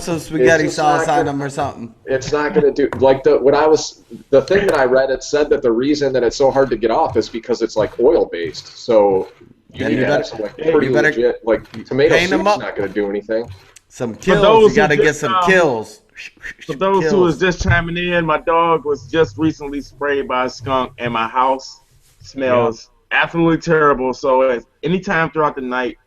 some spaghetti just sauce not on gonna- them or something. It's not going to do like the thing that I read. It said that the reason that it's so hard to get off is because it's like oil based. So you Then need you to have better- some like pretty you better legit like tomato paint 'em soup's up. not going to do anything. Some kills. those You got to who get just, some kills. For those who was just chiming in, my dog was just recently sprayed by a skunk, and my house smells absolutely terrible. So anytime throughout the night,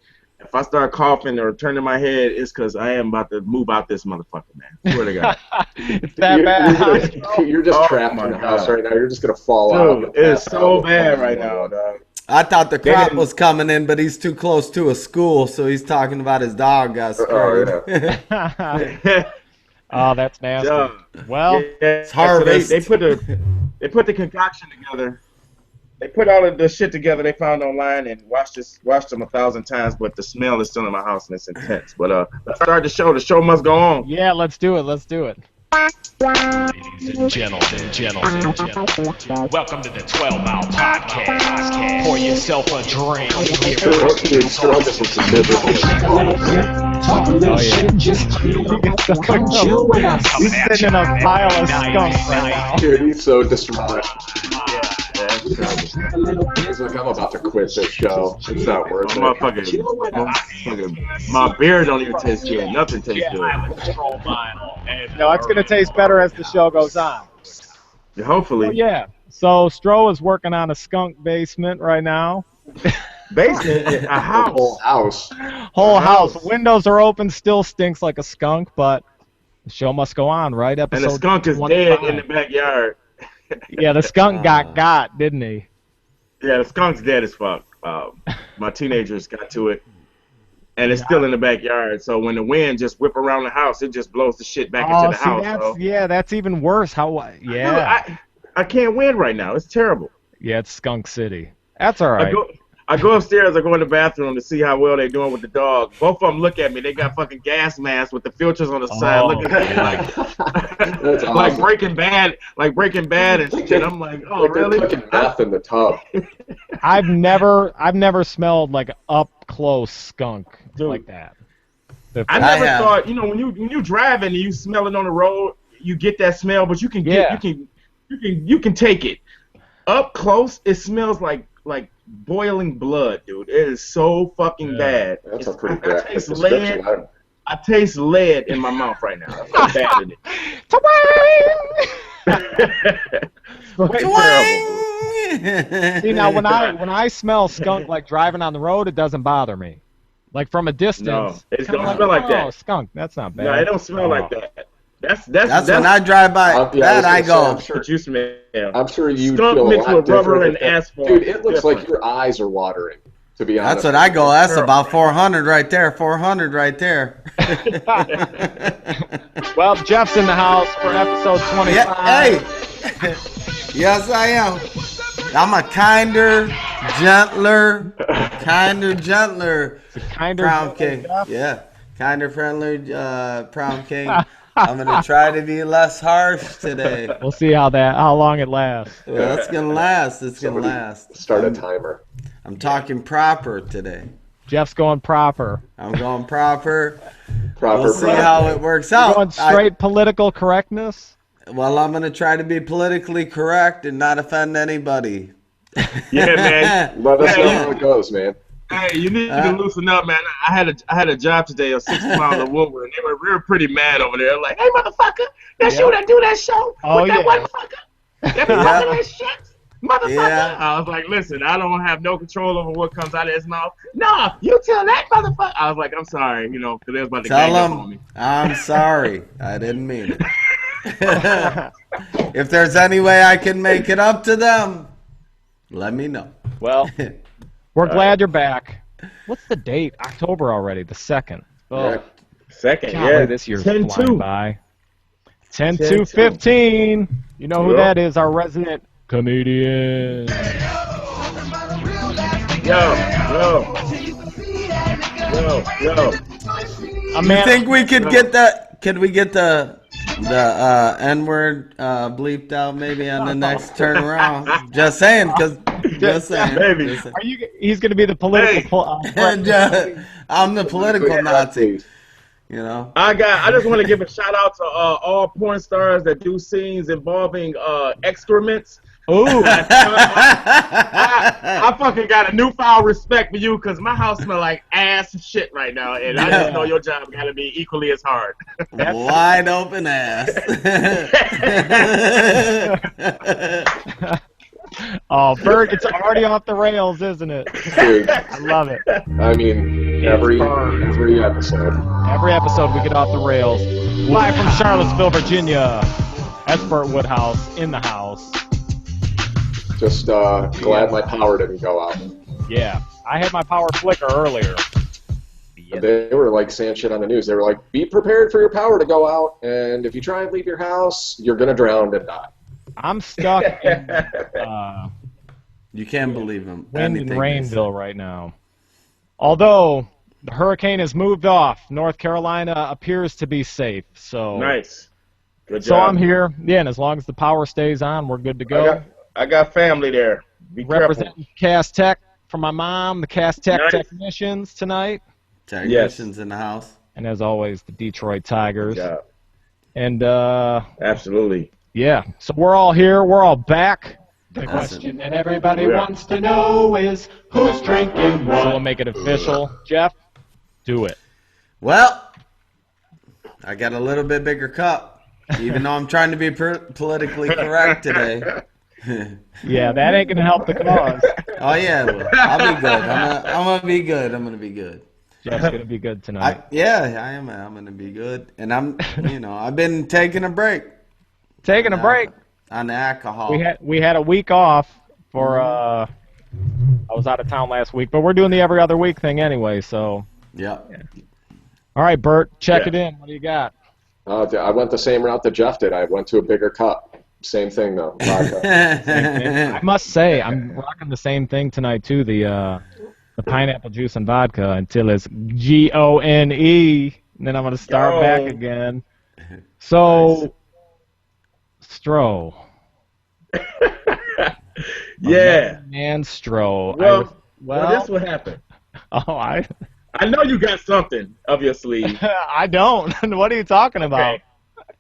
if I start coughing or turning my head, it's because I am about to move out this motherfucker, man. Swear to God. It's that bad. You're just Oh trapped my in the house God. right now. You're just going to fall out. Dude, it's so bad right now, dog. I thought the crop didn't- was coming in, but he's too close to a school, so he's talking about his dog got sprayed. Oh, Oh, that's nasty. Yeah. Well, It's harvest. So they put the concoction together. They put all of the shit together they found online and watched them 1,000 times, but the smell is still in my house and it's intense. But let's start the show. The show must go on. yeah, let's do it. Let's do it. Ladies and gentlemen, welcome to the 12 Mile Podcast. Pour yourself a drink. Dude, Sterling just looks miserable. Oh, yeah. He's sitting in a pile of skunk right now. Dude, he's so distraught. He's like, I'm about to quit this show. It's not worth it. My beer don't even taste good. Nothing tastes good. No, it's going to taste better as the show goes on. Hopefully. Oh, yeah. So Stro is working on a skunk basement right now. Basement, a The house. whole house. Whole house. Windows are open, still stinks like a skunk, but the show must go on, right? And Episode the skunk is 25. dead in the backyard. Yeah, the skunk got, didn't he? Yeah, the skunk's dead as fuck. My teenagers got to it, and it's still in the backyard. So when the wind just whip around the house, it just blows the shit back into the house. That's even worse. I can't win right now. It's terrible. Yeah, it's Skunk City. That's all right. I go upstairs. I go in the bathroom to see how well they're doing with the dog. Both of them look at me. They got fucking gas masks with the filters on the side, looking at me That's like awesome. Breaking Bad, and shit. I'm like, oh Like really? they're cooking meth in the tub. I've never smelled like up close skunk Dude. like that. I never have. thought, when you driving and you smell it on the road, you get that smell, but you can take it. Up close, it smells like boiling blood, dude. It is so fucking bad. That's a pretty I graphic taste description. lead. I taste lead in my mouth right now. That's how bad it is. Terrible. See, now when I smell skunk like driving on the road, it doesn't bother me. Like from a distance. No, it kinda don't smell like that. Oh, skunk, that's not bad. No, it don't smell like that. That's when I drive by. I go. I'm sure, what you smell. I'm sure you Skunk feel a mixed lot with rubber different. and asphalt. Dude, it looks like Different. your eyes are watering. To be honest. That's what I go. That's about 400 right there. 400 right there. Well, Jeff's in the house for episode 25. Yeah, hey. Yes, I am. I'm a kinder, gentler prom king. Jeff? Yeah, kinder, friendly prom king. I'm gonna try to be less harsh today. We'll see how long it lasts. Well, it's gonna last. It's gonna Somebody last. Start a timer. I'm talking proper today. Jeff's going proper. I'm going proper. Proper. We'll see how it works out. Going straight political correctness. Well, I'm gonna try to be politically correct and not offend anybody. Yeah, man. Let us know how it goes, man. Hey, you need to loosen up, man. I had a job today of 6 miles of Woodward, and they were pretty mad over there. Like, hey, motherfucker, that's you that do that show with that motherfucker. That fucking that shit, motherfucker. Yeah. I was like, listen, I don't have no control over what comes out of his mouth. No, you tell that motherfucker. I was like, I'm sorry, because they was about to gang Tell up on them me. I'm sorry. I didn't mean it. If there's any way I can make it up to them, let me know. Well, we're glad you're back. What's the date? October already, the 2nd. Oh, Yeah. Second, golly, this year's flying 10-2. by. 10-2-15. You know who Yep. that is? Our resident comedian. Yo. You think we could get that? Could we get the N-word bleeped out maybe on the next turnaround? Just saying, just saying. Maybe. Just saying. He's going to be the political. I'm the political Nazi. You know. I just want to give a shout out to all porn stars that do scenes involving excrements. Ooh. I fucking got a newfound respect for you because my house smell like ass and shit right now, and I just know your job got to be equally as hard. Wide open ass. Oh, Bert, it's already off the rails, isn't it? Dude, I love it. I mean, every episode. Every episode we get off the rails. Live from Charlottesville, Virginia. That's Bert Woodhouse in the house. Just glad my power didn't go out. Yeah, I had my power flicker earlier. They were like saying shit on the news. They were like, be prepared for your power to go out, and if you try and leave your house, you're going to drown and die. I'm stuck in You can't believe them. wind and rainville right now. Although the hurricane has moved off, North Carolina appears to be safe. So Nice. Good job. So I'm here. Yeah, and as long as the power stays on, we're good to go. I got family there. Be careful. Representing Cast Tech from my mom, the Cast Tech Nice. technicians tonight. Technicians in the house. And as always, the Detroit Tigers. Yeah. And Absolutely. yeah, so we're all here. We're all back. The Awesome. question that everybody wants to know is who's drinking what? So we'll make it official. Jeff, do it. Well, I got a little bit bigger cup, even though I'm trying to be politically correct today. Yeah, that ain't gonna help the cause. Oh yeah, well, I'll be good. I'm gonna be good. I'm gonna be good. Jeff's gonna be good tonight. I am. I'm gonna be good, and I've been taking a break. Taking a break. On the alcohol. We had a week off for I was out of town last week, but we're doing the every other week thing anyway. So. Yep. All right, Bert, check it in. What do you got? I went the same route that Jeff did. I went to a bigger cup. Same thing, though. I must say, I'm rocking the same thing tonight, too, the pineapple juice and vodka until it's GONE, and then I'm going to start back again. So, Stroh. Yeah. Man, Stroh. Well, that's what happened. Oh, I know you got something up your sleeve. I don't. What are you talking about?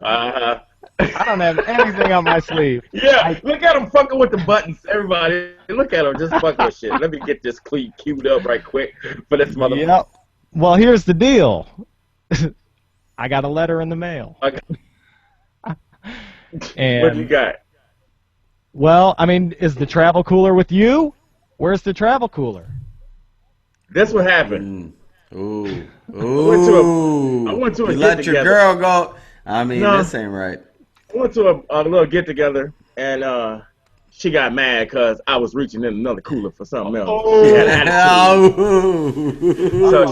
Okay. I don't have anything on my sleeve. Yeah, look at him fucking with the buttons, everybody. Look at him just fucking with shit. Let me get this queued up right quick for this motherfucker. Yep. Well, here's the deal. I got a letter in the mail. Okay. And, What you got? well, I mean, is the travel cooler with you? Where's the travel cooler? This what happened. Ooh. I went to a You let your get-together. girl go. I mean, No. this ain't right. I went to a little get together and she got mad because I was reaching in another cooler for something else. She had attitude. So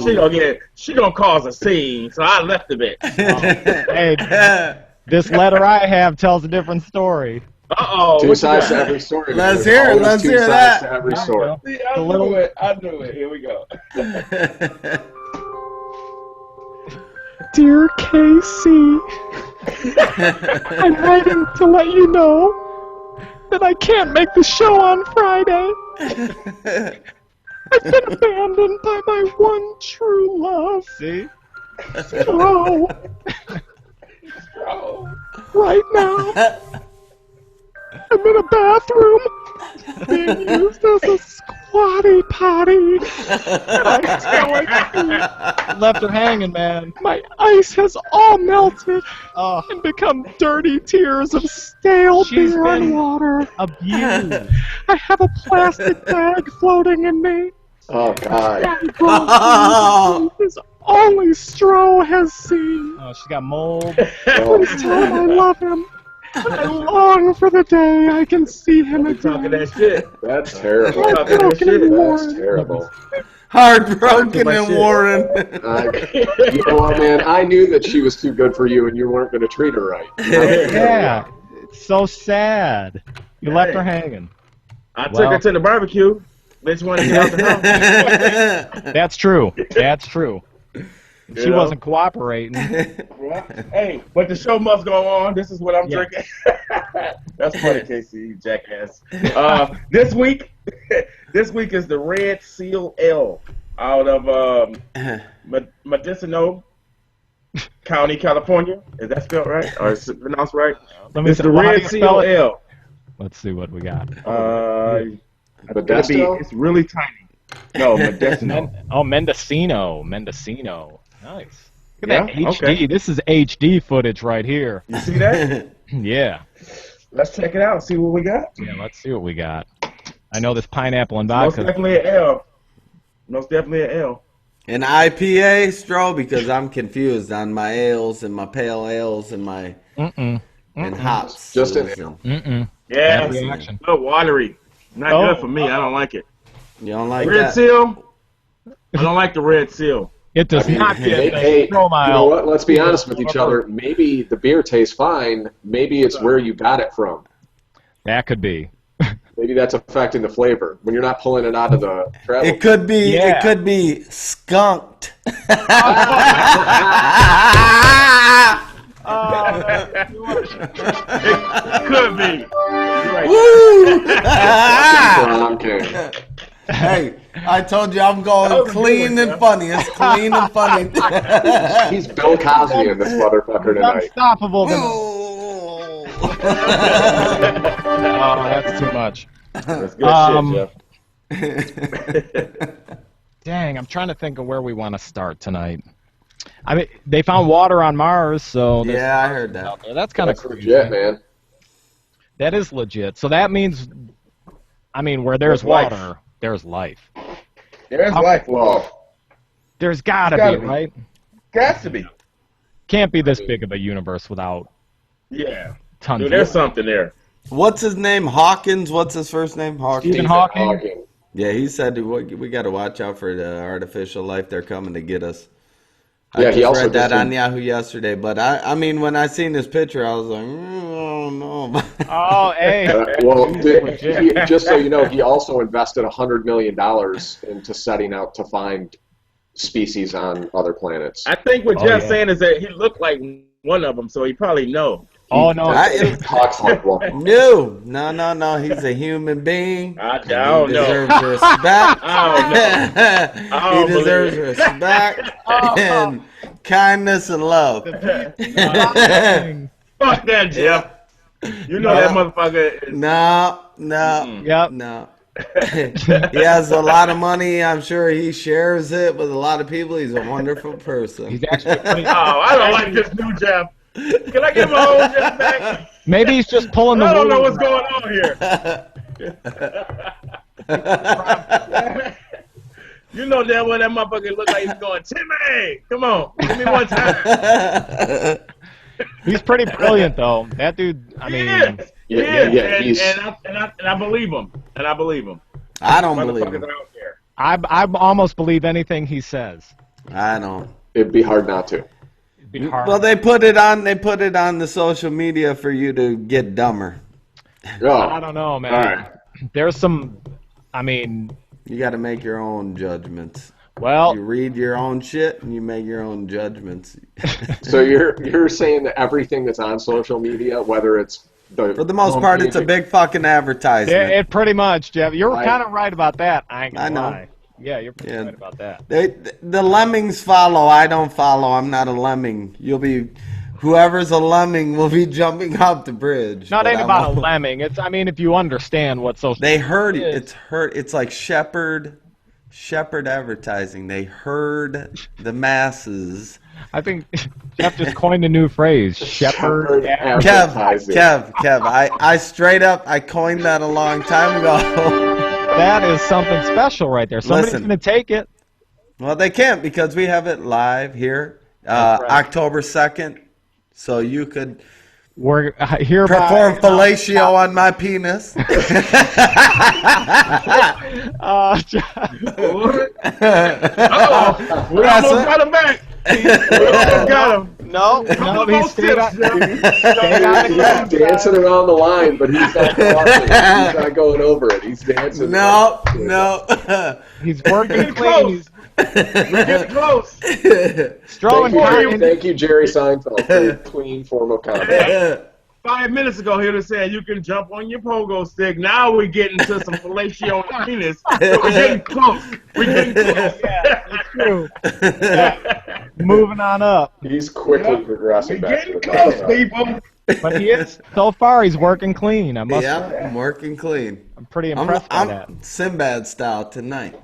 she gonna cause a scene. So I left a bit. Hey, this letter I have tells a different story. Two sides to every story. Let's There's hear it. always Let's two hear sides that. to every story. See, I knew it. I knew it. Here we go. Dear Casey, I'm writing to let you know that I can't make the show on Friday. I've been abandoned by my one true love. See? Stroh. Right now, I'm in a bathroom being used as a squatty potty. And I feel like left her hanging, man. My ice has all melted and become dirty tears of stale beer and water. Abused. I have a plastic bag floating in me. Oh, God. Oh. Is only Stroh has seen. Oh, she's got mold. Please tell him I love him. I long for the day I can see him Talking again. that shit. That's terrible. Heartbroken and That's worn. terrible. Heartbroken and Warren. You know what, man? I knew that she was too good for you and you weren't going to treat her right. Yeah, it's so sad. You left her hanging. I took her to the barbecue. Bitch wanted to get out the house. That's true. That's true. She know? wasn't cooperating. Hey, but the show must go on. This is what I'm drinking. That's funny, Casey, you jackass. This week is the Red Seal Ale out of Medicinal. County, California. Is that spelled right? Or is it pronounced right? Let me It's see. the Well, how do Red you Seal spell it? L. Let's see what we got. Modesto? It's really tiny. No, Modesto. Mendocino. Mendocino. Nice. Look at that Yeah? HD. Okay. This is HD footage right here. You see that? Yeah. Let's check it out and see what we got. Yeah, let's see what we got. I know this pineapple and Most vodka. definitely an L. Most definitely an L. An IPA, Stro, because I'm confused on my ales and my pale ales and my and hops. Just an Listen. Yeah. Bad reaction. A little watery. Not good for me. I don't like it. You don't like Red that? Seal? I don't like the Red Seal. It does not Hey, get hey, the Stromile. you know what? Let's be honest with each other. Maybe the beer tastes fine. Maybe it's where you got it from. That could be. Maybe that's affecting the flavor when you're not pulling it out of the travel. It could be. Yeah. It could be skunked. It could be. You're right. Woo! Prom king. Hey, I told you I'm going clean and funny. It's clean and funny. He's Bill Cosby in this motherfucker tonight. Unstoppable. Ooh. Oh, that's too much. That's good shit, Jeff. Dang, I'm trying to think of where we want to start tonight. I mean, they found water on Mars, so there's Yeah, I heard that. out there. That's kind of That's crazy. legit, man. That is legit. So that means, I mean, where there's There's life. water, there's life. There's life. Well, There's gotta Gotta be, be. right? got to be. Can't be this big of a universe without Yeah. tons Dude, of there's water. something there. What's his name? Hawkins. What's his first name? Hawkins. Stephen Hawking. Yeah, he said we got to watch out for the artificial life. They're coming to get us. I Yeah, he just also read that just on did- Yahoo yesterday. But I mean, when I seen this picture, I was like, oh no. Oh, hey. Just so you know, he also invested $100 million into setting out to find species on other planets. I think what Oh, Jeff's yeah. saying is that he looked like one of them, so he probably know. Oh, no. He talks like one. No. He's a human being. I He don't know. deserves respect. I don't He believe deserves it. respect and kindness and love. Fuck that, Jeff. You know that motherfucker is... No. Yep. He has a lot of money. I'm sure he shares it with a lot of people. He's a wonderful person. He's actually pretty... Oh, I don't like this new Jeff. Can I get my old Jeff back? Maybe he's just pulling the I don't know wool what's going on here. You know damn well that motherfucker look like he's going, Timmy, come on, give me one time. He's pretty brilliant, though. That dude, I mean... Yeah, he's- And I believe him. And I believe him. I don't believe Motherfuckers him. are out there. I almost believe anything he says. I don't. It'd be hard not to. It'd be hard. Well, they put it on the social media for you to get dumber. I Oh, don't know, man. All right. There's some... I mean... You got to make your own judgments. Well... You read your own shit and you make your own judgments. so you're saying that everything that's on social media, whether it's For the most part, it's a big fucking advertisement. It pretty much, Jeff. You're Right. kind of right about that. I ain't gonna I know. lie. Yeah, you're pretty right about that. The lemmings follow. I don't follow. I'm not a lemming. Whoever's a lemming will be jumping off the bridge. Not but ain't I about a won't. lemming. It's, I mean, if you understand what social They heard media it. is. It's like shepherd advertising. They heard the masses. I think Jeff just coined a new phrase. Shepherd. advertising. Kev. I straight up I coined that a long time ago. That is something special right there. Somebody's Listen. gonna take it. Well, they can't because we have it live here, That's right. October 2nd. So you could We're hereby perform fellatio on my penis. Jeff, Uh-oh. We That's almost it. got him back. We almost got him. no, he stayed on, stayed on the He's ground. dancing around the line, but he's not crossing it. He's not going over it. He's dancing. No. He's working Getting clean. close. We're getting close. He's strong Thank and you, Jerry Seinfeld, for your clean form of comedy. 5 minutes ago, he was saying you can jump on your pogo stick. Now we're getting to some fellatio on the penis. So we're getting close. We're getting close. Yeah, it's true. Yeah. Moving on up. He's quickly progressing We're back to getting the close, top. people. But he is, so far, he's working clean. I must say. I'm working clean. I'm pretty impressed by that. Sinbad style tonight.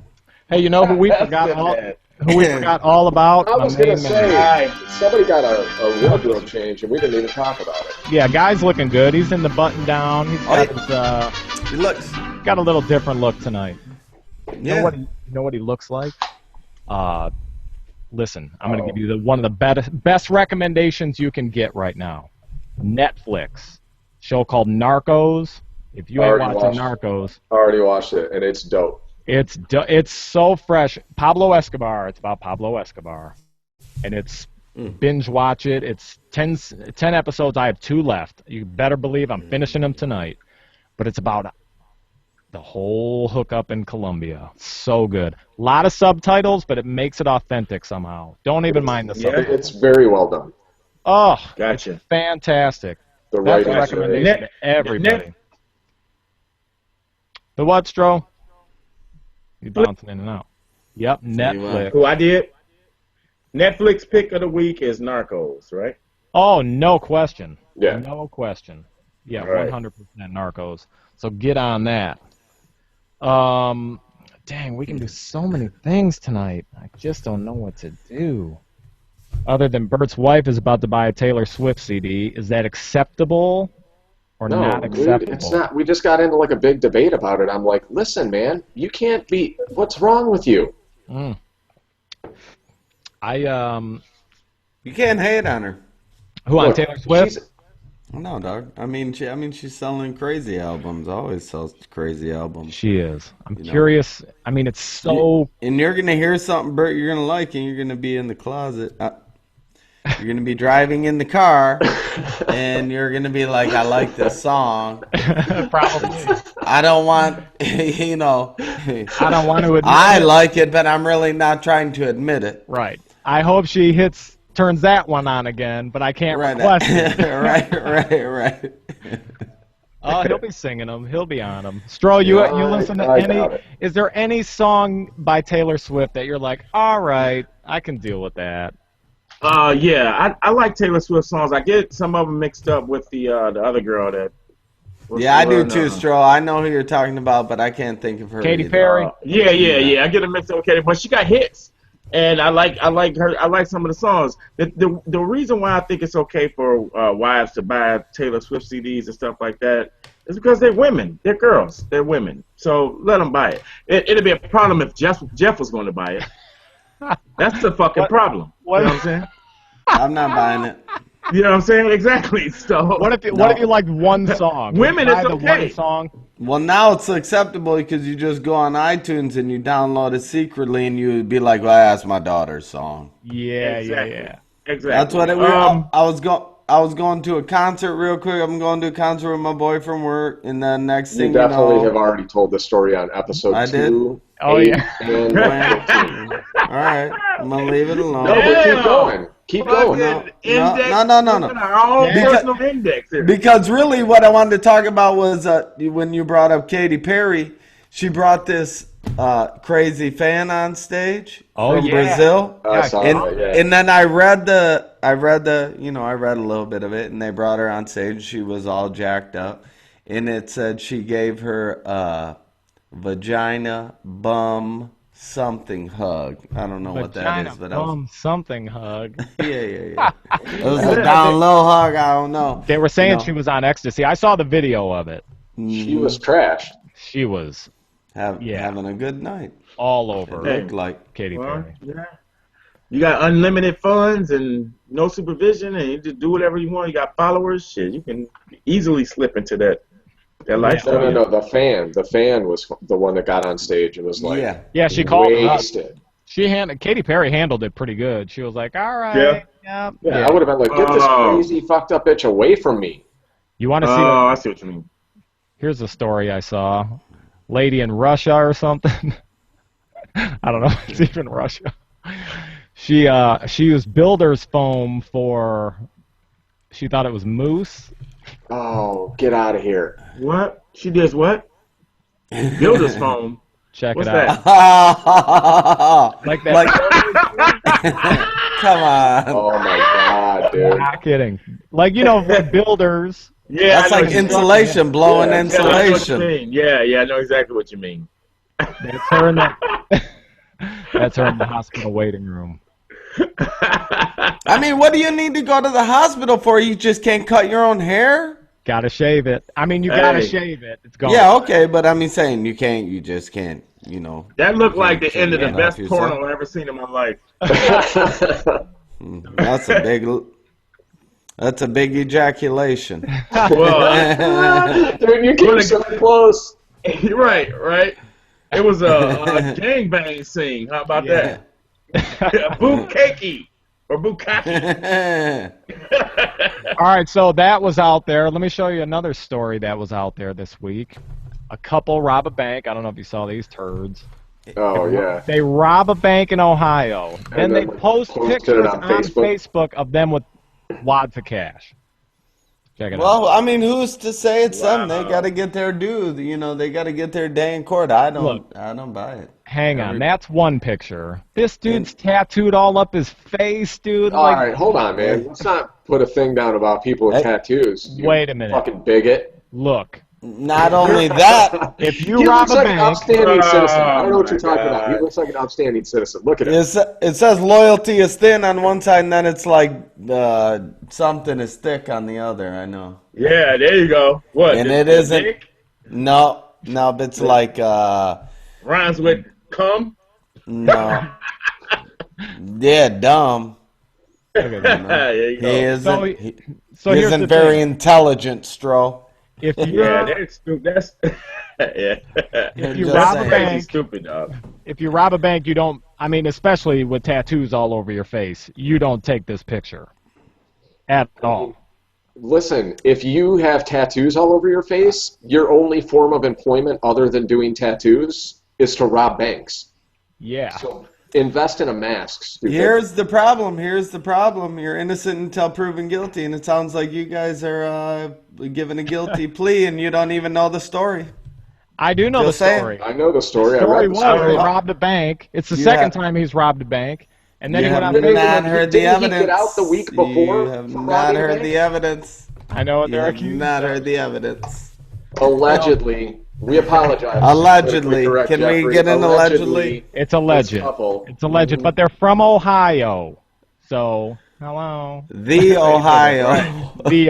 Hey, you know who we forgot all about? I was My going to main man. say, somebody got a wardrobe change, and we didn't even talk about it. Yeah, guy's looking good. He's in the button down. He's got He looks. got a little different look tonight. Yeah. You know what he looks like? Listen, I'm going to give you one of the best recommendations you can get right now. Netflix. Show called Narcos. If you ain't watching Narcos. I already watched it, and it's dope. It's so fresh. Pablo Escobar. It's about Pablo Escobar. And it's binge watch it. It's 10 episodes. I have 2 left. You better believe I'm finishing them tonight. But it's about the whole hookup in Colombia. So good. A lot of subtitles, but it makes it authentic somehow. Don't even mind the subtitles. It's very well done. Oh, Gotcha. it's fantastic. The That's a writing recommendation to everybody. The what, Stro? You bouncing in and out. Yep, Netflix. Who I did? Netflix pick of the week is Narcos, right? Oh, no question. Yeah. No question. Yeah, All right. 100% Narcos. So get on that. Dang, we can do so many things tonight. I just don't know what to do. Other than Bert's wife is about to buy a Taylor Swift CD, is that acceptable or not acceptable? Dude, it's not. We just got into like a big debate about it. I'm like, listen, man, you can't be. What's wrong with you? You can't hate on her. Who on Look, Taylor Swift? she's- No, dog. I mean, she's selling crazy albums. Always sells crazy albums. She is. I'm curious. I mean, it's so. And you're gonna hear something, Bert, you're gonna like, and you're gonna be in the closet. You're gonna be driving in the car, and you're gonna be like, "I like this song." Probably. I don't want, you know. I don't want to admit I it. like it, but I'm really not trying to admit it. Right. I hope she turns that one on again, but I can't request it. right. Oh, he'll be singing them. He'll be on them. Stro, you listen to I any? doubt it. Is there any song by Taylor Swift that you're like, all right, I can deal with that? Yeah, I like Taylor Swift songs. I get some of them mixed up with the other girl that. Yeah, I do too, Stro. I know who you're talking about, but I can't think of her. Katy either. Perry. Yeah. I get them mixed up with Katy, but she got hits, and I like her. I like some of the songs. The reason why I think it's okay for wives to buy Taylor Swift CDs and stuff like that is because they're women. They're girls. They're women. So let them buy it. It'd be a problem if Jeff was going to buy it. That's the fucking problem. What? You know what I'm saying? I'm not buying it. You know what I'm saying? Exactly. So What if you like one song? Women, Buy it's the okay. one song. Well, now it's acceptable because you just go on iTunes and you download it secretly, and you would be like, "Well, that's my daughter's song." Yeah. Exactly. That's what it was. I was going to a concert real quick. I'm going to a concert with my boy from work, and then next You thing definitely you know, have already told this story on episode I did? 2. Oh, 8, yeah. and 15. all right, I'm gonna leave it alone. No, but keep Damn. going. Keep going. No. Index. No. Our own Because- personal index here. Because really, what I wanted to talk about was when you brought up Katy Perry, she brought this crazy fan on stage from Brazil. I saw And, that, yeah. and then I read a little bit of it, and they brought her on stage. She was all jacked up, and it said she gave her vagina bum something hug. I don't know what that is, but something hug. yeah. It was a down low hug. I don't know. They were saying You know. she was on ecstasy. I saw the video of it. She was trashed. She was Having a good night. all It over looked like. Katy Well, Perry. yeah. You got unlimited funds and no supervision, and you just do whatever you want. You got followers. Shit, you can easily slip into that lifestyle. No. The fan was the one that got on stage and was like, Yeah, she called it up. wasted. Katy Perry handled it pretty good. She was like, all right. Yeah. Yeah, I would have been like, get this crazy fucked up bitch away from me. You want to see? Oh, I see what you mean. Here's a story I saw. Lady in Russia or something. I don't know if it's even Russia. She used builder's foam for. She thought it was mousse. Oh, get out of here. What? She does what? Builder's foam. Check What's it out. that? Like that. Like, come on. Oh my God, dude. Not kidding. Like, you know, like builders. Yeah, That's I know like what you mean. insulation, blowing Yeah, Yeah, I know what you insulation. mean. Yeah, I know exactly what you mean. That's her in the, that's her in the hospital waiting room. I mean, what do you need to go to the hospital for? You just can't cut your own hair? Gotta shave it. I mean, you gotta Hey. shave it. It's gone. Yeah, okay, but I mean, saying you just can't, you know. That looked you like can't the end of the shave it best off yourself. porno I've ever seen in my life. That's a big ejaculation. Well, Dude, you came so close. right. It was a gangbang scene. How about that? Bukaki or Bukaki. All right, so that was out there. Let me show you another story that was out there this week. A couple rob a bank. I don't know if you saw these turds. Oh, yeah. They rob a bank in Ohio. Then they like, post posted it pictures on on Facebook. Facebook of them with wads of cash. Check it out. Well, I mean, who's to say it's them? They got to get their due. You know, they got to get their day in court. I don't buy it. Hang on, that's one picture. This dude's tattooed all up his face, dude. All Like, right, hold on, man. Let's not put a thing down about people with Hey. tattoos. You wait a minute. fucking bigot. Look, Not only that, if you He rob looks a like an bank, outstanding citizen. I don't know what my you're talking about. He God. looks like an outstanding citizen. Look at him. it says loyalty is thin on one side, and then it's like something is thick on the other. I know. Yeah, there you go. What? And the- it the isn't- dick No, but it's like rhymes with cum. no. Yeah, dumb. look at that. There you He go. isn't. So- he So here's isn't the very thing. intelligent, Stro. If Yeah, you're that's stupid. That's yeah. if you Just rob saying. a Crazy bank, stupid, dog. if you rob a bank, you don't. I mean, especially with tattoos all over your face, you don't take this picture at all. Listen, if you have tattoos all over your face, your only form of employment other than doing tattoos is to rob banks. Yeah. So invest in a mask, stupid. Here's the problem. You're innocent until proven guilty, and it sounds like you guys are given a guilty plea, and you don't even know the story. I do know Just the saying. story. I know the The story. I story read the was story. he robbed a bank. It's the You second have- time he's robbed a bank, and then You he went have on. not heard the Didn't he evidence. get out the week before You have for not robbing a heard bank? the evidence. I know what You they're have accused not of. heard the evidence. Allegedly. We apologize. Allegedly. Politically correct, Can we Jeffrey. get an allegedly? It's alleged. this couple- It's alleged, but they're from Ohio. So, hello. The Ohio.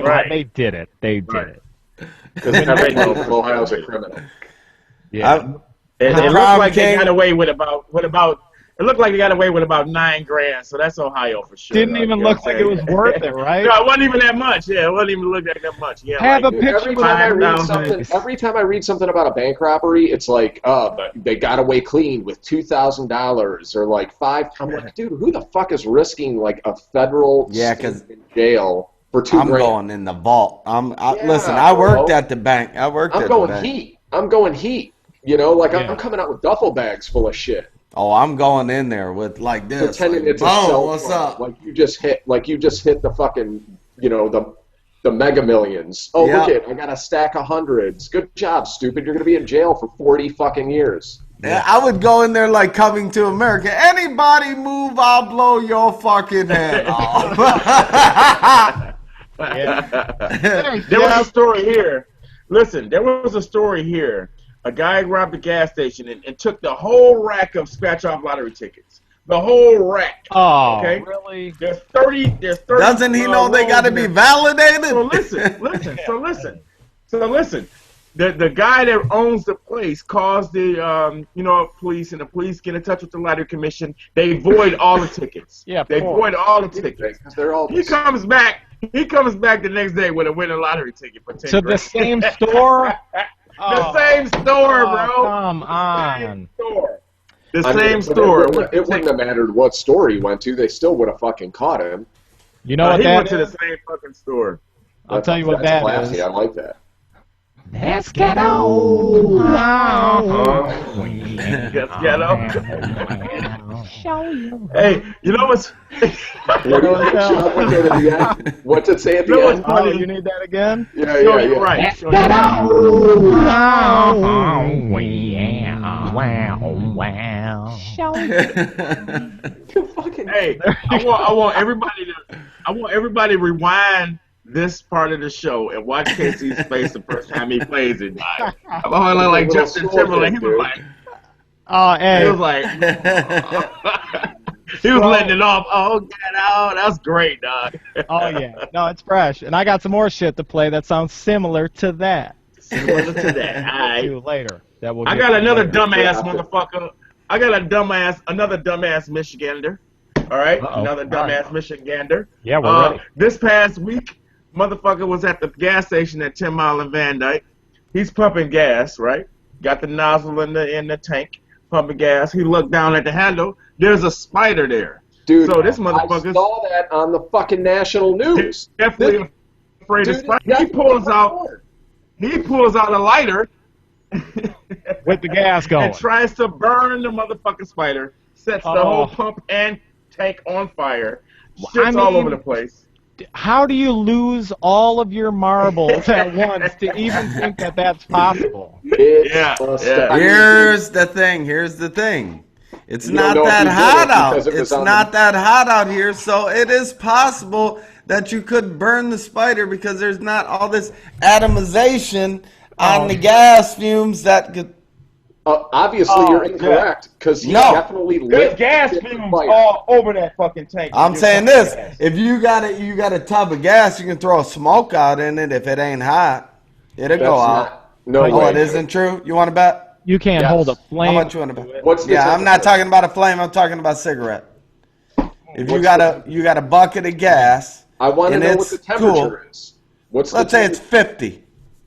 Right. They did it. They did Right. it. Because everyone from Ohio's a criminal. Yeah. It The looked prom like they king- got away with about. It looked like they got away with about $9,000. So that's Ohio for sure. Didn't dog, even you know look what like I'm it was saying? worth it, right? No, it wasn't even that much. Yeah, it wasn't even look like that much. Yeah, Have like, a picture Every with time I read 5,000. something, about a bank robbery, it's like, but they got away clean with $2,000 or like five. I'm like, dude, who the fuck is risking like a federal Yeah, stint 'cause in jail for $2,000? I'm going in the vault. Yeah, Listen, I worked bro. at the bank. I worked I'm at going the bank. heat. I'm going heat. You know, like Yeah. I'm coming out with duffel bags full of shit, Oh, I'm going in there with like this. pretending like, it's a boom, cell what's phone. up? Like you just hit the fucking, the mega millions. Oh, Yeah. look it, I got a stack of hundreds. Good job, stupid. You're gonna be in jail for 40 fucking years. Yeah, I would go in there like Coming to America. Anybody move, I'll blow your fucking head off. There was a story here. Listen, there was a story here. A guy robbed a gas station and took the whole rack of scratch-off lottery tickets. The whole rack. Oh, Okay. really? There's 30. Doesn't he know they got to be validated? So listen. The guy that owns the place calls the police, and the police get in touch with the lottery commission. They void all the tickets. Yeah, of they course. void all the tickets. Because they're all He comes back the next day with a winning lottery ticket for 10 To the grand. same store? The same store, Oh, bro. come on. Same store. The I mean, same but store. It wouldn't have mattered what store he went to. They still would have fucking caught him. You know what he that went to the is? same fucking store. I'll tell you what That's that classy. is. I like that. That's ghetto. Yes, ghetto. Hey, you know what's? What do you think, Sean? What's it at the end? What's it say at the You know what's end? funny? You need that again? Yeah, Sure, yeah, you're yeah. right. Sure, you're Hey, I want everybody to rewind this part of the show and watch Casey's face the first time he plays it. I'm like Little Justin slow Timberlake. He thing, was dude. like, Oh, hey. he was like, he was letting it off. Oh, get out! That's great, dog. Oh, yeah. No, it's fresh. And I got some more shit to play that sounds similar to that. Similar to that. All right. To later. That we'll I get got to another later. dumbass motherfucker. I got another dumbass Michigander. All right, another dumbass Michigander. Yeah, we're ready. This past week, motherfucker was at the gas station at 10 Mile and Van Dyke. He's pumping gas, right? Got the nozzle in the tank, pumping gas. He looked down at the handle. There's a spider there. Dude, So this I motherfucker's saw that on the fucking national news. definitely afraid of Dude, spider. that's He pulls out a lighter. With the gas going. And tries to burn the motherfucking spider. Sets the whole pump and tank on fire. Shit's all over the place. How do you lose all of your marbles at once to even think that that's possible? Yeah. Here's the thing. It's You not don't know if that he did hot it because out. it was It's on not the- that hot out here, so it is possible that you could burn the spider because there's not all this atomization on the gas fumes that could. Obviously, you're incorrect because he No. definitely There's lit gas the fumes fire. all over that fucking tank. I'm You're saying pumping this: gas. if you got a tub of gas, you can throw a smoke out in it. If it ain't hot, it'll That's go out. not. No Oh, way. it isn't true. You want to bet? You can't Yes. hold a How flame. much you want to bet? What's the Yeah, I'm not temperature? talking about a flame. I'm talking about cigarette. If you What's got the- you got a bucket of gas, I want to and know what it's the temperature cool. is. What's Let's the say it's 50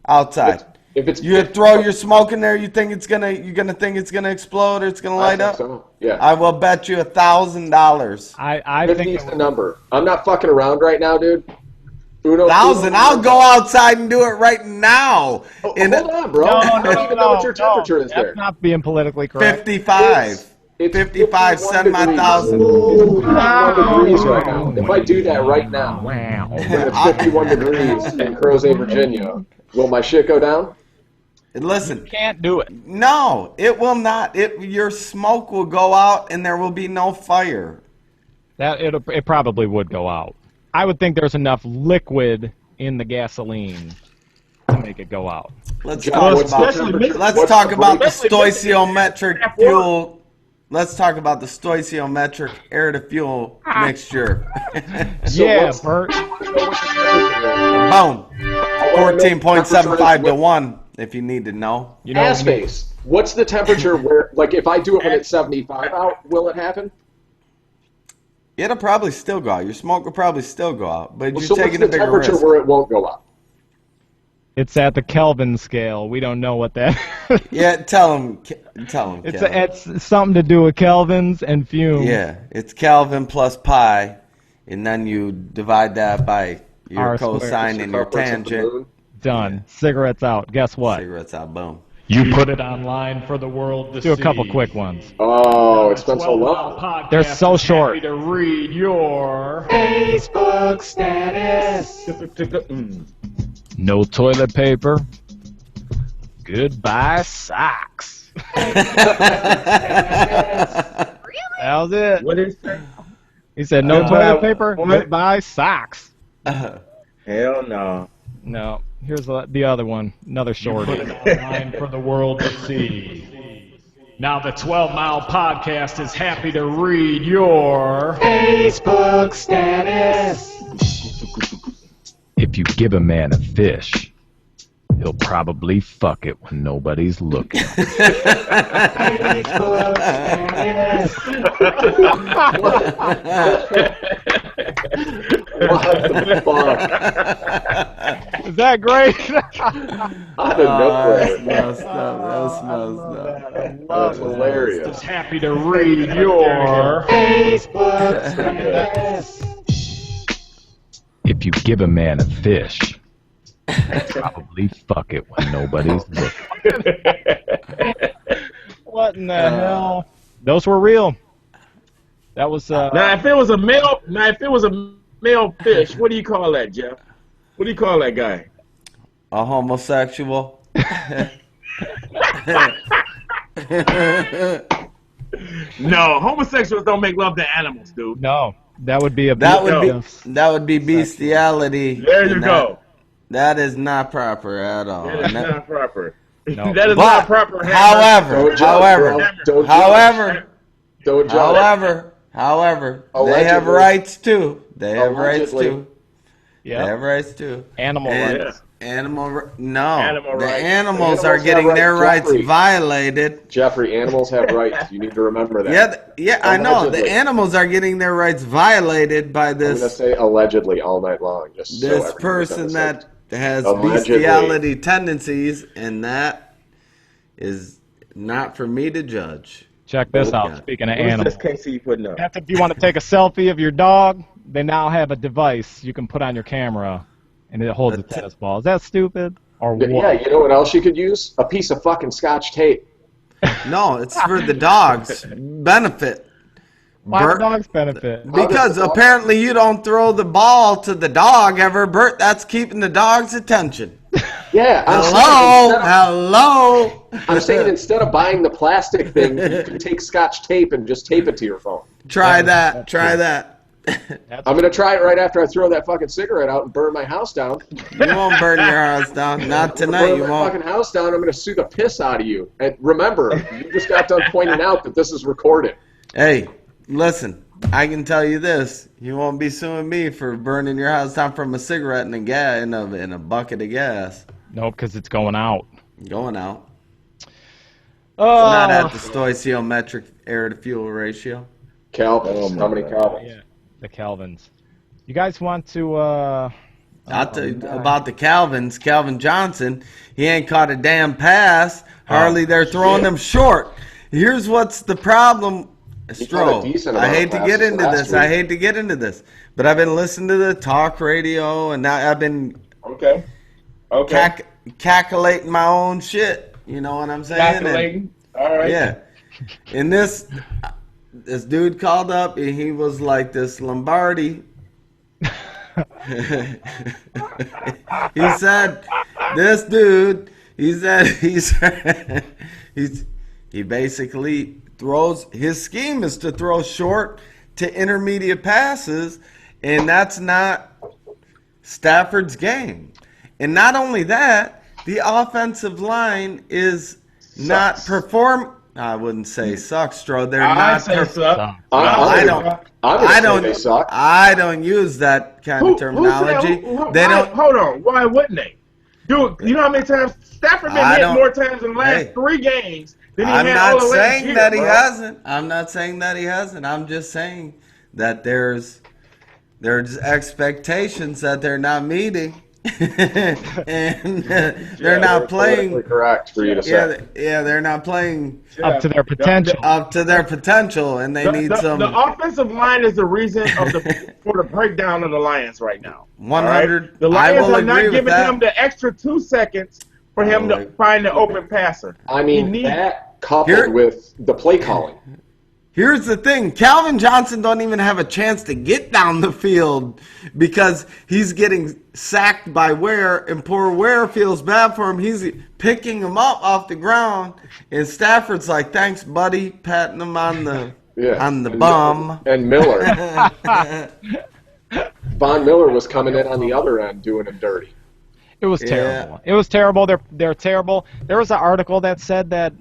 outside. If it's You 50, throw your smoke in there, you're gonna think it's gonna explode or it's gonna I light think up. so. Yeah. I will bet you $1,000. I 50 think is the number. I'm not fucking around right now, dude. Uno, Thousand. I'll go outside and do it right now. In Hold on, bro. No, I don't even know what your temperature is there. That's not being politically correct. 55. It's 55. 51 Send my degrees. 1,000. It's 51 degrees right now. If I do that right now, and it's 51 degrees in Crozet, Virginia, will my shit go down? Listen, Can't do it. no, it will not. Your smoke will go out and there will be no fire. It probably would go out. I would think there's enough liquid in the gasoline to make it go out. Let's John, talk what's the about temperature? let's What's talk the about the break- stoichiometric fuel. Let's talk about the stoichiometric air to fuel mixture. So Yeah, what's- Bert. Boom. I wanna know 14.75 to temperature 1 if you need to know. You know, Ass face. What's the temperature where, like, if I do it when it's 75 out, will it happen? It'll probably still go out. Your smoke will probably still go out, but you're So what's taking the a bigger temperature risk. where it won't go out? it's at the Kelvin scale. We don't know what that. Yeah, tell him. Kelvin. It's something to do with kelvins and fumes. Yeah, it's Kelvin plus pi, and then you divide that by your R squared. cosine and your Circumference of the tangent. moon? Done. Cigarettes out. Guess what? Cigarettes out. Boom. You put it online for the world to Do a see. couple quick ones. Oh, it's been so 12 Mile long. Podcast They're so is short. happy to read your Facebook status. No toilet paper. Goodbye socks. That was it. What is that? He said no Goodbye toilet paper. what? Goodbye socks. Hell no. No. Here's the other one. Another Put shorty. it online for the world to see. Now the 12 Mile Podcast is happy to read your Facebook status. If you give a man a fish, he'll probably fuck it when nobody's looking. What the fuck? Is that great? Out of nowhere. Messed up. That's messed up. That's hilarious. Is happy to read your Facebook status. If you give a man a fish, Probably fuck it when nobody's looking. What in the hell? Those were real. That was Now, if it was a male fish, what do you call that, Jeff? What do you call that guy? A homosexual. No, homosexuals don't make love to animals, dude. no. That would be a That would No. be bestiality. There you and go. That is not proper at all. That is And that- not proper. No. That is But, not proper. however, Don't judge, bro. Don't however, Don't judge. however, they Allegedly. have rights too. They have rights Allegedly. too. They Yeah. have rights too. Animal And rights. no, Animal the rights. animals Animals are have getting their rights, rights Jeffrey. violated. Jeffrey, animals have rights. You need to remember that. Yeah, I know. The Allegedly. animals are getting their rights violated by I'm going to this say allegedly all night long. Just so this everyone person understands. that has Allegedly. bestiality tendencies, and that is not for me to judge. Check this Oh, out. God. Speaking of What is animals. this Casey putting up? If you want to take a selfie of your dog, they now have a device you can put on your camera, and it holds a tennis ball. Is that stupid? Or what? Yeah, you know what else you could use? A piece of fucking Scotch tape. No, it's for the dog's benefit. Why Bert- the dogs benefit? Because apparently you don't throw the ball to the dog ever, Bert. That's keeping the dog's attention. Yeah, Hello. I'm saying instead of buying the plastic thing, you can take Scotch tape and just tape it to your phone. Try that. Try that. I'm going to try it right after I throw that fucking cigarette out and burn my house down. You won't burn your house down. Not tonight. Burn You my won't. fucking house down. I'm going to sue the piss out of you. And remember, you just got done pointing out that this is recorded. Hey, listen. I can tell you this: you won't be suing me for burning your house down from a cigarette and in a bucket of gas. Nope, because it's going out. Going out. Oh, Not at the stoichiometric air to fuel ratio. Calvins. How many Calvins? yeah, the Calvins. You guys want to? I'll tell you about the Calvins. Calvin Johnson, he ain't caught a damn pass. Hardly they're throwing them short. Here's what's the problem, caught a decent Stroh. I amount hate of to passes get into last this. I week. hate to get into this. But I've been listening to the talk radio, and now I've been Okay. calculating my own shit. You know what I'm saying? And- Calculating. All right. yeah. And this dude called up, and he was like this Lombardi. He said, this dude, he basically throws, his scheme is to throw short to intermediate passes, and that's not Stafford's game. And not only that, the offensive line is not perform. I wouldn't say sucks, Stro. They're I not. say so. I don't. I'm I going to say don't. they suck. I don't use that kind of terminology. They don't. Hold on. Why wouldn't they? Dude, you know how many times Stafford been I hit don't- more times in the last Hey. 3 games than he I'm had not all the last saying year, that he bro. hasn't. I'm not saying that he hasn't. I'm just saying that there's expectations that they're not meeting, and they're not playing. Politically correct for you to Yeah, say. they're not playing up to their potential. up to their potential, and they need some The offensive line is the reason for the breakdown of the Lions right now. 100. All right? The I Lions will are not agree with giving that. him the extra 2 seconds for him to find the open passer. I mean, He needs- that coupled Here- with the play calling. Here's the thing. Calvin Johnson don't even have a chance to get down the field because he's getting sacked by Ware, and poor Ware feels bad for him. He's picking him up off the ground, and Stafford's like, thanks, buddy, patting him on the And- bum. And Miller. Von Miller was coming in on the other end doing him dirty. It was terrible. It was terrible. They're terrible. There was an article that said that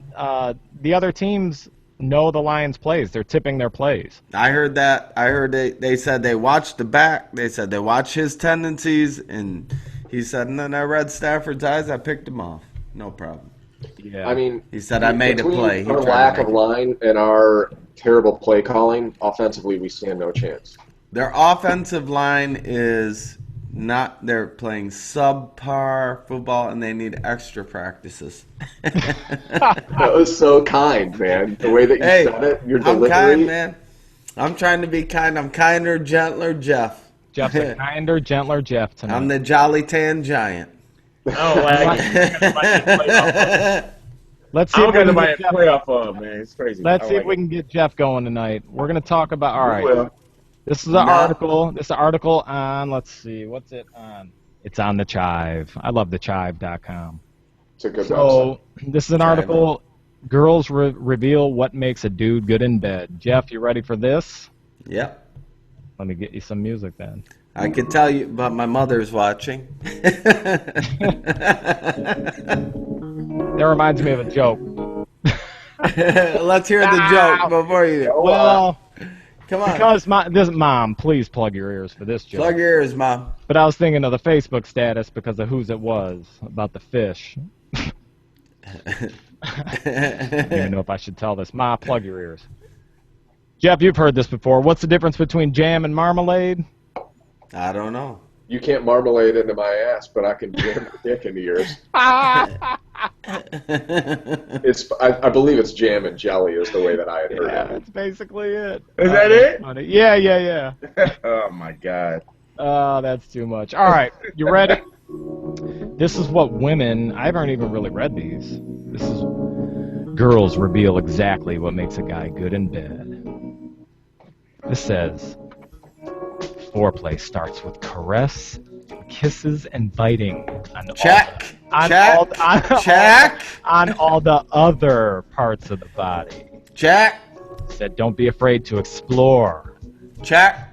the other teams know the Lions' plays. They're tipping their plays. I heard that. I heard they said they watched the back. They said they watched his tendencies, and he said, and then I read Stafford's eyes. I picked him off. No problem. Yeah. I mean, He said, I made a between play. He our tried to lack make of it. line and our terrible play calling, offensively, we stand no chance. Their offensive line is not, they're playing subpar football, and they need extra practices. That was so kind, man. The way that you Hey, said it, your I'm delivery. kind, man. I'm trying to be kind. I'm kinder, gentler Jeff. Jeff's a kinder, gentler Jeff tonight. I'm the Jolly Tan Giant. don't like it. Let's I see if don't we got can nobody get to Jeff. play off of, man. It's crazy. Let's see if we can get Jeff going tonight. We're going to talk about. All right. Well, This is an No. article. This is an article on. Let's see. What's it on? It's on the Chive. I love thechive.com. It's a good website. So this is an Chive. article. Girls reveal what makes a dude good in bed. Jeff, you ready for this? Yep. Let me get you some music then. I can tell you, but my mother's watching. That reminds me of a joke. Let's hear the joke before you. Well, Come on. because Mom, please plug your ears for this joke. Plug your ears, Mom. But I was thinking of the Facebook status because of whose it was about the fish. I don't even know if I should tell this. Ma, plug your ears. Jeff, you've heard this before. What's the difference between jam and marmalade? I don't know. You can't marmalade into my ass, but I can jam your dick into yours. I believe it's jam and jelly is the way that I had heard Yeah, it. that's basically it. is that it? Funny. Yeah. Oh my God. Oh, that's too much. All right, you ready? This is what women. I haven't even really read these. This is girls reveal exactly what makes a guy good in bed. This says foreplay starts with caress, kisses, and biting. Check. On all the other parts of the body. Check. Said don't be afraid to explore. Check.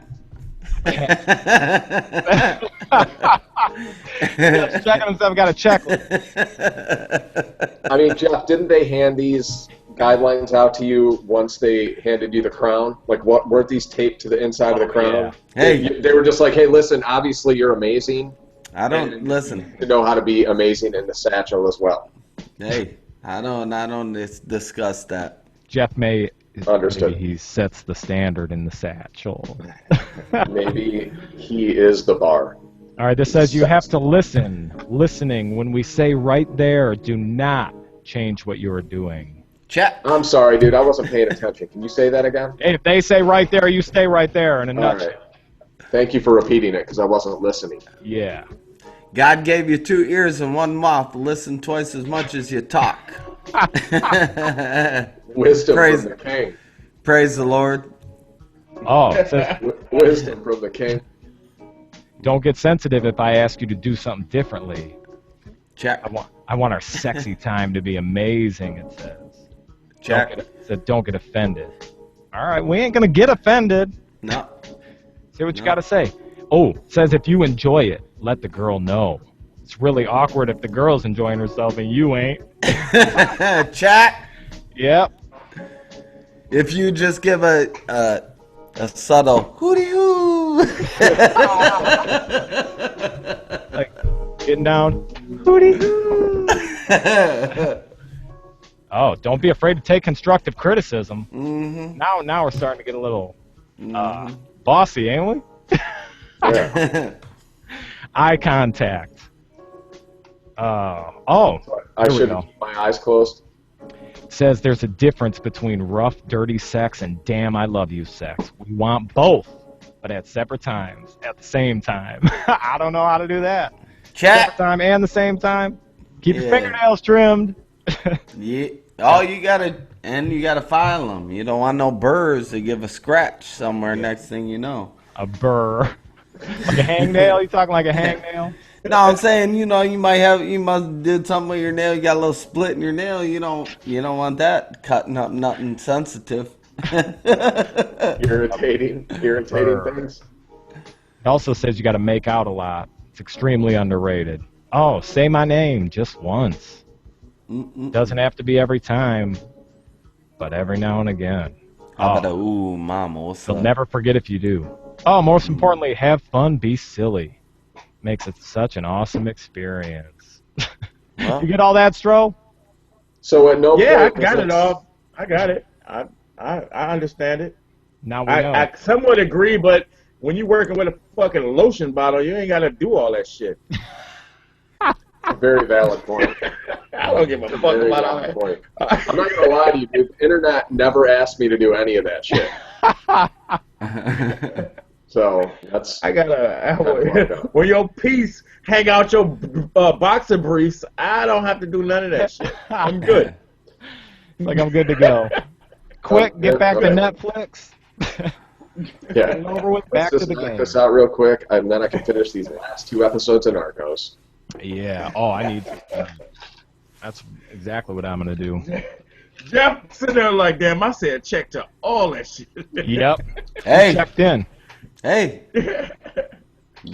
Jeff's checking himself. Got a checklist. I mean, Jeff, didn't they hand these guidelines out to you once they handed you the crown? Like, what weren't these taped to the inside of the crown? Yeah. Hey. They were just like, hey, listen, obviously you're amazing. I don't listen. To know how to be amazing in the satchel as well. Hey, I don't discuss that. Jeff may. Understood. Maybe he sets the standard in the satchel. Maybe he is the bar. All right, this says you have to listen. Listening, when we say right there, do not change what you are doing. Check. I'm sorry, dude. I wasn't paying attention. Can you say that again? If they say right there, you stay right there in a All nutshell. right. Thank you for repeating it because I wasn't listening. Yeah. God gave you 2 ears and 1 mouth to listen twice as much as you talk. Wisdom Praise- from the king. Praise the Lord. Oh, it says Wisdom from the king. don't get sensitive if I ask you to do something differently. Check. I want our sexy time to be amazing, it says. Check. It said don't get offended. All right, we ain't going to get offended. No. Say what you got to say. Oh, it says if you enjoy it, let the girl know. It's really awkward if the girl's enjoying herself and you ain't. Check. Yep. If you just give a subtle hooty-hoo. Like, getting down. Hooty-hoo. Oh, don't be afraid to take constructive criticism. Mm-hmm. Now we're starting to get a little bossy, ain't we? Yeah. Eye contact. I Here we should go. keep my eyes closed. Says there's a difference between rough, dirty sex and damn I love you sex. We want both, but at separate times, at the same time. I don't know how to do that. Check. Separate time and the same time. Keep your Yeah. fingernails trimmed. Yeah. Oh, you gotta file them. You don't want no burrs to give a scratch somewhere. Next thing you know. A burr. Like a hangnail? You talking like a hangnail? No, I'm saying, you must did something with your nail. You got a little split in your nail. You don't want that cutting up nothing sensitive. Irritating things. It also says you got to make out a lot. It's extremely underrated. Oh, say my name just once. Doesn't have to be every time, but every now and again. How about ooh, mama, what's They'll up? never forget if you do. Oh, most importantly, have fun, be silly. Makes it such an awesome experience. Well, You get all that, Stro? So at no Yeah, I point got was it all. I got it. I understand it. Now we know. I somewhat agree, but when you're working with a fucking lotion bottle, you ain't got to do all that shit. a very valid point. I don't give a fuck Very about all valid that. point. I'm not gonna lie to you, dude. The internet never asked me to do any of that shit. So that's I gotta. fucked up. When your piece hang out your boxer briefs, I don't have to do none of that shit. I'm good. Like I'm good to go. Quick, get back to Netflix. Yeah. And over with, Let's back to just the knock game. this out real quick, and then I can finish these last 2 episodes of Narcos. Yeah. Oh, I need to. That's exactly what I'm gonna do. Jeff sitting there like, damn, I said check to all that shit. Yep. Hey, Checked in. hey.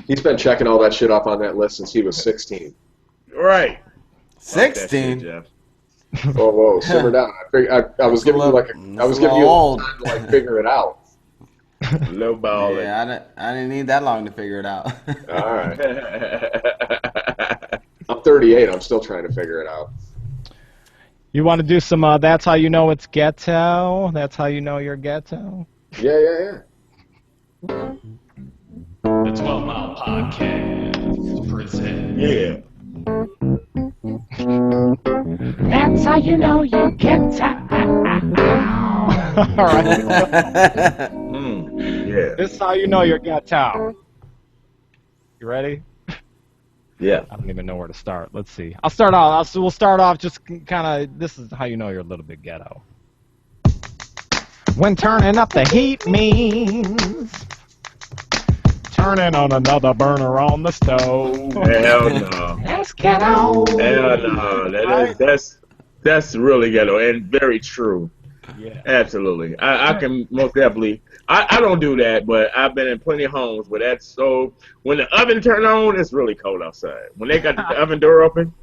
He's been checking all that shit off on that list since he was 16. Right. Fuck that shit, 16. Jeff. Whoa, simmer down. I was giving you I was giving you a old. time to like figure it out. Low ball. Yeah, I didn't need that long to figure it out. All right. I'm 38. I'm still trying to figure it out. You want to do some? That's how you know it's ghetto. That's how you know you're ghetto. Yeah. The 12 Mile Podcast presents. Yeah. That's how you know you get time. All right. Yeah. This is how you know you're ghetto. You ready? Yeah. I don't even know where to start. Let's see. I'll start off. We'll start off just kind of. This is how you know you're a little bit ghetto. When turning up the heat means turning on another burner on the stove. Hell no. Let's get on. Hell no. That's really ghetto and very true. Yeah. Absolutely. I can most definitely. I don't do that, but I've been in plenty of homes where that's so. When the oven turn on, it's really cold outside. When they got the oven door open,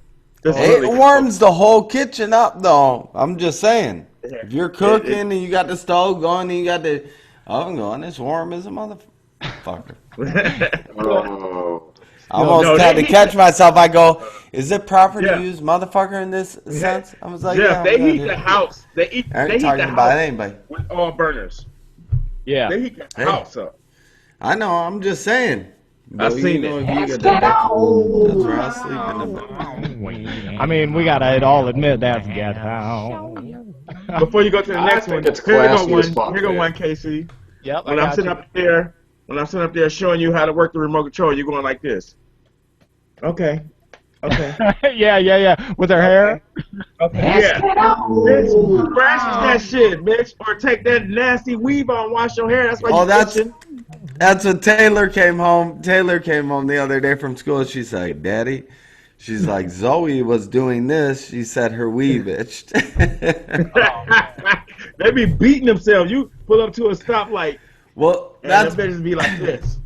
it's It really warms the whole kitchen up, though. I'm just saying. cold. If you're cooking and you got the stove going and you got the oven going, it's warm as a motherfucker. Oh. I almost had to catch myself. I go, is it proper Yeah. to use motherfucker in this sense? I was like, Yeah, they I'm gonna heat do the it. house. They I heat ain't the talking about house anybody. with all burners. Yeah. They heat the Hey. house up. I know. I'm just saying. But seen you know, it. if you Let's get get that, on. that's where I sleep in the I mean, we gotta all admit that's ghetto. Before you go to the I next think one, it's here go classy as one. fuck, Here go man. one, Casey. Yep. When I'm sitting up there showing you how to work the remote control, you're going like this. Okay. yeah. With her hair. Okay. Let's Yeah. get on. Bitch, scratch that shit, bitch, or take that nasty weave on, wash your hair. That's why Oh, you that's itching. that's when Taylor came home. Taylor came home the other day from school. She's like, "Daddy," she's like, "Zoe was doing this." She said her weave itched. They be beating themselves. You pull up to a stoplight, Well, and that's the bitches be like this.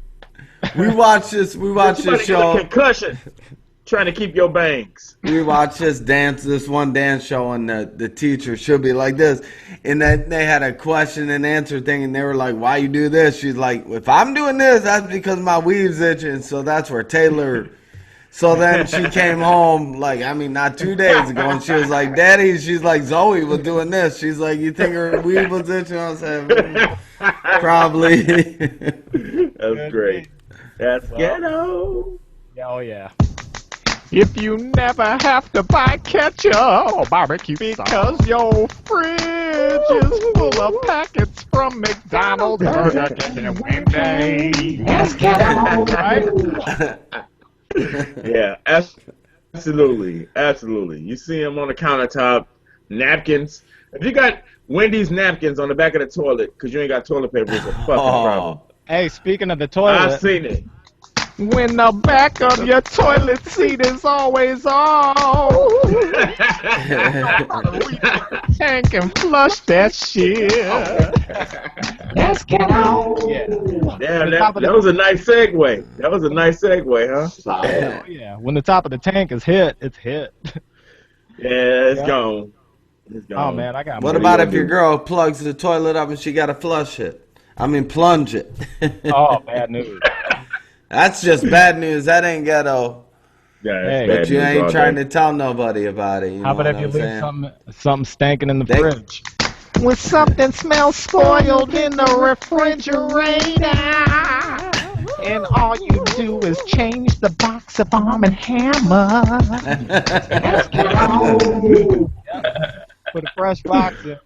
we watched this. We watched You this might get a show. concussion trying to keep your bangs. We watched this one dance show, and the teacher should be like this, and then they had a question and answer thing, and they were like, "Why you do this?" She's like, "If I'm doing this, that's because my weave's itching." So that's where Taylor. So then she came home, not 2 days ago, and she was like, "Daddy," she's like, "Zoe was doing this." She's like, "You think her weave was itching?" I said, "Probably." That's great. That's ghetto. Oh yeah. If you never have to buy ketchup or barbecue because your fridge is full of packets from McDonald's, Burger King, and Wendy's. Let's get on. Right? Yeah, absolutely. You see them on the countertop, napkins. If you got Wendy's napkins on the back of the toilet because you ain't got toilet paper, it's a fucking problem. Hey, speaking of the I've toilet, seen it. when the back of your toilet seat is always off, tank and flush that shit. Let's get on. Yeah. Damn, The top that of the- was a nice segue. That was a nice segue, huh? Solid. Oh, yeah. When the top of the tank is hit, it's hit. Yeah, it's Yeah. gone. It's gone. Oh man, I got. What more. about if your girl plugs the toilet up and she got to flush it? Plunge it. Oh, bad news. That's just bad news. That ain't ghetto. Yeah, Hey. it's But you bad news ain't all trying day. to tell nobody about it. You How know about what if you I'm leave saying? something stinking in the They- fridge? When something smells spoiled in the refrigerator, and all you do is change the box of Arm and Hammer. Let's get on. Put a fresh box in.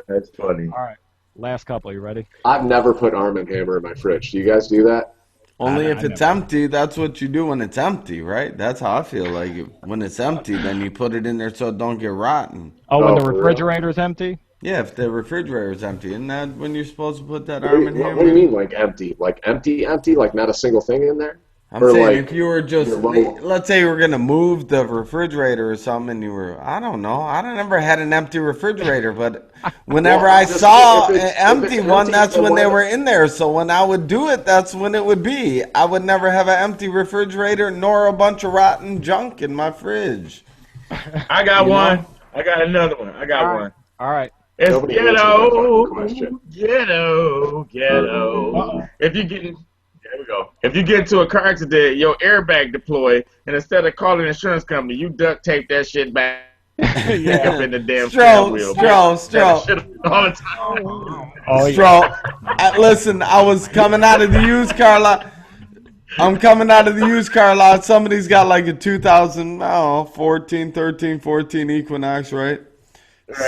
That's funny. All right. Last couple. You ready? I've never put Arm & Hammer in my fridge. Do you guys do that? Only if I it's never. empty. That's what you do when it's empty, right? That's how I feel like when it's empty, then you put it in there so it don't get rotten. Oh, when Oh, the for real? refrigerator's empty? Yeah, if the refrigerator is empty, isn't that when you're supposed to put that Arm& Wait, what do Hammer you in? mean, like empty? Like empty, empty? Like not a single thing in there? I'm Or saying if like you were your just, low? let's say you were gonna move the refrigerator or something, and you were, I don't know, I don't never had an empty refrigerator, but whenever Well, I I'm just saw if an it's empty one, empty, that's then when why they the were in there. So when I would do it, that's when it would be. I would never have an empty refrigerator nor a bunch of rotten junk in my fridge. I got You know? one. I got another one. I got All right. one. All right. It's nobody answered that fucking ghetto, question. ghetto, ghetto. Uh-oh. If you get, there we go. If you get into a car accident, your airbag deploy, and instead of calling an insurance company, you duct tape that shit back up Yeah. in the damn steering Stro, wheel. Stro, That Stro, shit all the time. Oh, yeah. Stro. Listen, I was coming out of the used car lot. I'm coming out of the used car lot. Somebody's got like a 2000, I don't know, 14, 13, 14 Equinox, right?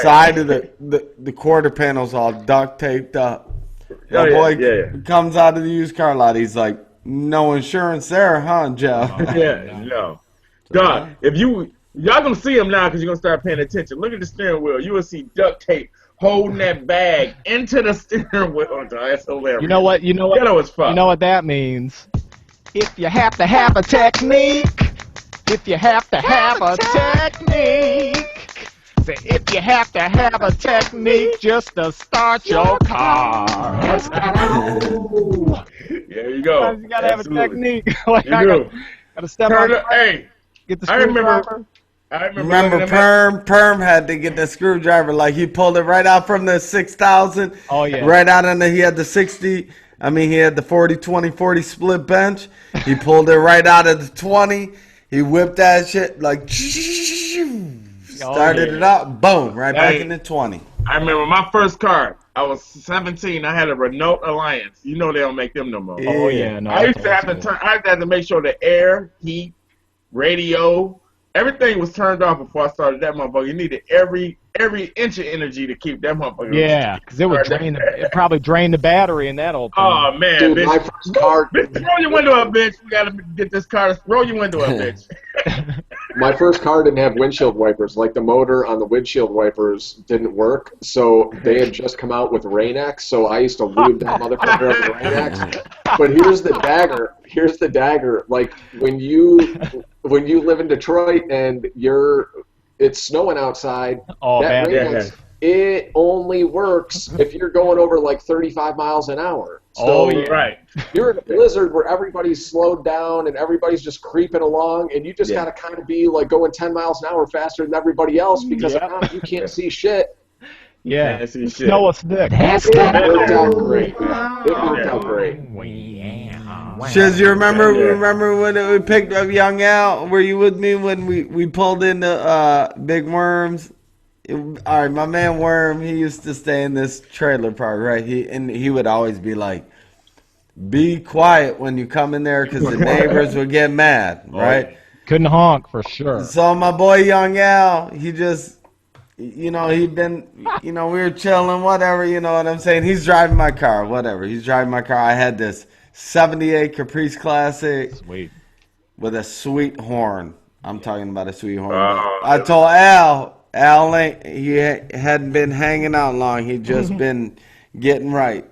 Side of the quarter panels all duct taped up. Oh My yeah, boy yeah, comes out of the used car lot. He's like, no insurance there, huh, Jeff? yeah. No, God, if y'all gonna see him now because you're gonna start paying attention. Look at the steering wheel. You will see duct tape holding that bag into the steering wheel. Oh, that's hilarious. You know what? You know what? Ghetto as fuck. You know what that means? If you have to have a technique, if you have to have a technique, say if you have to have a technique just to start your car. There you go. Sometimes you gotta have a Absolutely. technique. Like You I do. gotta step Turn on the it. brake, Hey, get the I remember. screwdriver. I remember. Remember looking at Perm had to get the screwdriver. Like he pulled it right out from the 6000. Oh, yeah. Right out on he had the 60. I mean, he had the 40, 20, 40 split bench. He pulled it right out of the 20. He whipped that shit like started yeah. it up. Boom, right back Hey. in the 20. I remember my first car. I was 17. I had a Renault Alliance. You know they don't make them no more. Oh yeah, no. I used that's to have to old school. turn. I used to have to make sure the air, heat, radio, everything was turned off before I started that motherfucker. You needed every inch of energy to keep that motherfucker. Yeah, because it would drain it probably drain the battery in that old thing. Oh man, Dude, bitch. my first car, Bitch, roll your window up, bitch. We gotta get this car. Roll your window up, bitch. my first car didn't have windshield wipers. Like the motor on the windshield wipers didn't work, so they had just come out with Rain-X. So I used to lube that motherfucker up with Rain-X. But here's the dagger. Here's the dagger. Like when you live in Detroit and it's snowing outside, Oh, that bad. Rain-X, it only works if you're going over like 35 miles an hour. So Oh, yeah. Right. you're in a blizzard where everybody's slowed down and everybody's just creeping along, and you just got to kind of be like going 10 miles an hour faster than everybody else because Yep. if not, you can't see shit. Yeah, Can't see shit. snow a stick. That's It ghetto. worked out great, man. It worked out great. Shiz, you remember? Yeah. Remember when we picked up Young Al? Were you with me when we pulled into Big Worms? All right, my man Worm, he used to stay in this trailer park, right? He would always be like, "Be quiet when you come in there, because the neighbors would get mad," right? Couldn't honk for sure. So my boy Young Al, he just, he'd been, we were chilling, whatever, you know what I'm saying? He's driving my car, whatever. He's driving my car. I had this 78 Caprice Classic Sweet. with a sweet horn. I'm talking about a sweet horn. Oh, I told Al he hadn't been hanging out long. He'd just been getting right.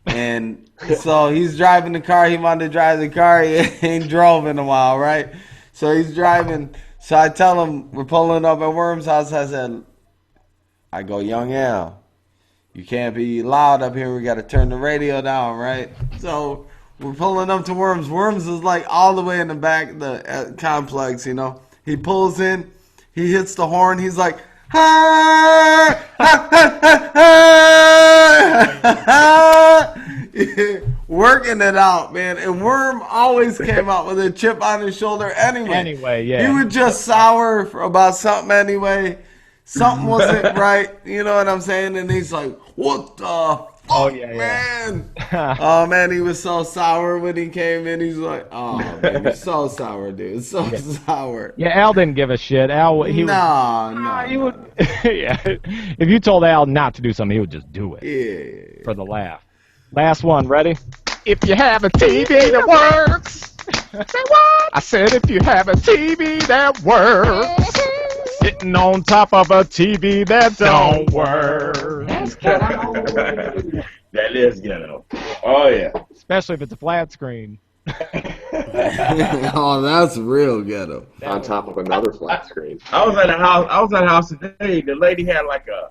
And so he's driving the car. He wanted to drive the car. He ain't drove in a while, right? So he's driving. So I tell him, we're pulling up at Worm's house. I go, Young Al, you can't be loud up here. We got to turn the radio down, right? So we're pulling up to Worms. Worms is like all the way in the back of the complex, He pulls in. He hits the horn. He's like, ha, ha, ha, ha, ha. Working it out, man. And Worm always came out with a chip on his shoulder anyway. Anyway, yeah. He would just sour about something anyway. Something wasn't right. You know what I'm saying? And he's like, what the fuck, yeah, man. yeah. Oh, man, he was so sour when he came in. He's like, oh, man, he's so sour, dude. So sour. Yeah, Al didn't give a shit. Al, he would. He No. would. Yeah, if you told Al not to do something, he would just do it Yeah. for the laugh. Last one, ready? If you have a TV that works. Say what? I said if you have a TV that works. Sitting on top of a TV that don't work. That is ghetto. Oh yeah. Especially if it's a flat screen. Oh, that's real ghetto. On top of another flat screen. I was at a house today. The lady had like a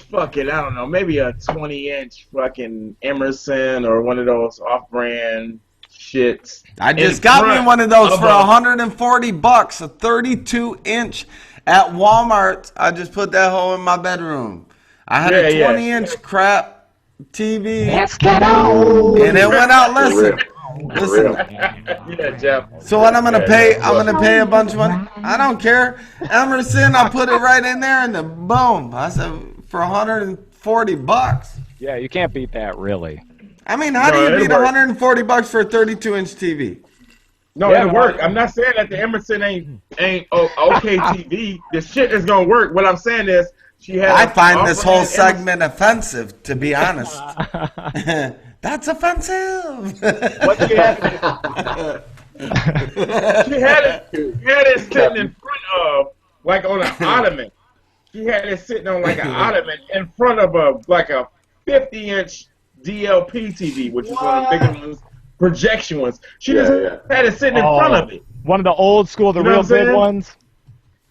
fucking, I don't know, maybe a 20-inch fucking Emerson or one of those off-brand shits. I just got me one of those for $140, a 32-inch at Walmart. I just put that hole in my bedroom. I had a 20-inch crap TV. Let's get on. And it went out. Listen. Yeah, Jeff. So what I'm gonna pay? I'm gonna pay a bunch of money. I don't care. Emerson, I put it right in there, and then boom. I said for $140. Yeah, you can't beat that, really. I mean, how do you beat $140 for a 32-inch TV? No, it'll work. I'm not saying that the Emerson ain't okay TV. The shit is gonna work. What I'm saying is, she had. I find this whole segment offensive, to be honest. That's offensive. What she had? She had it sitting in front of, like on an ottoman. She had it sitting on like an ottoman in front of a 50-inch DLP TV, which is one of the bigger ones, projection ones. She just had it sitting in front of it. One of the old school, the real big ones.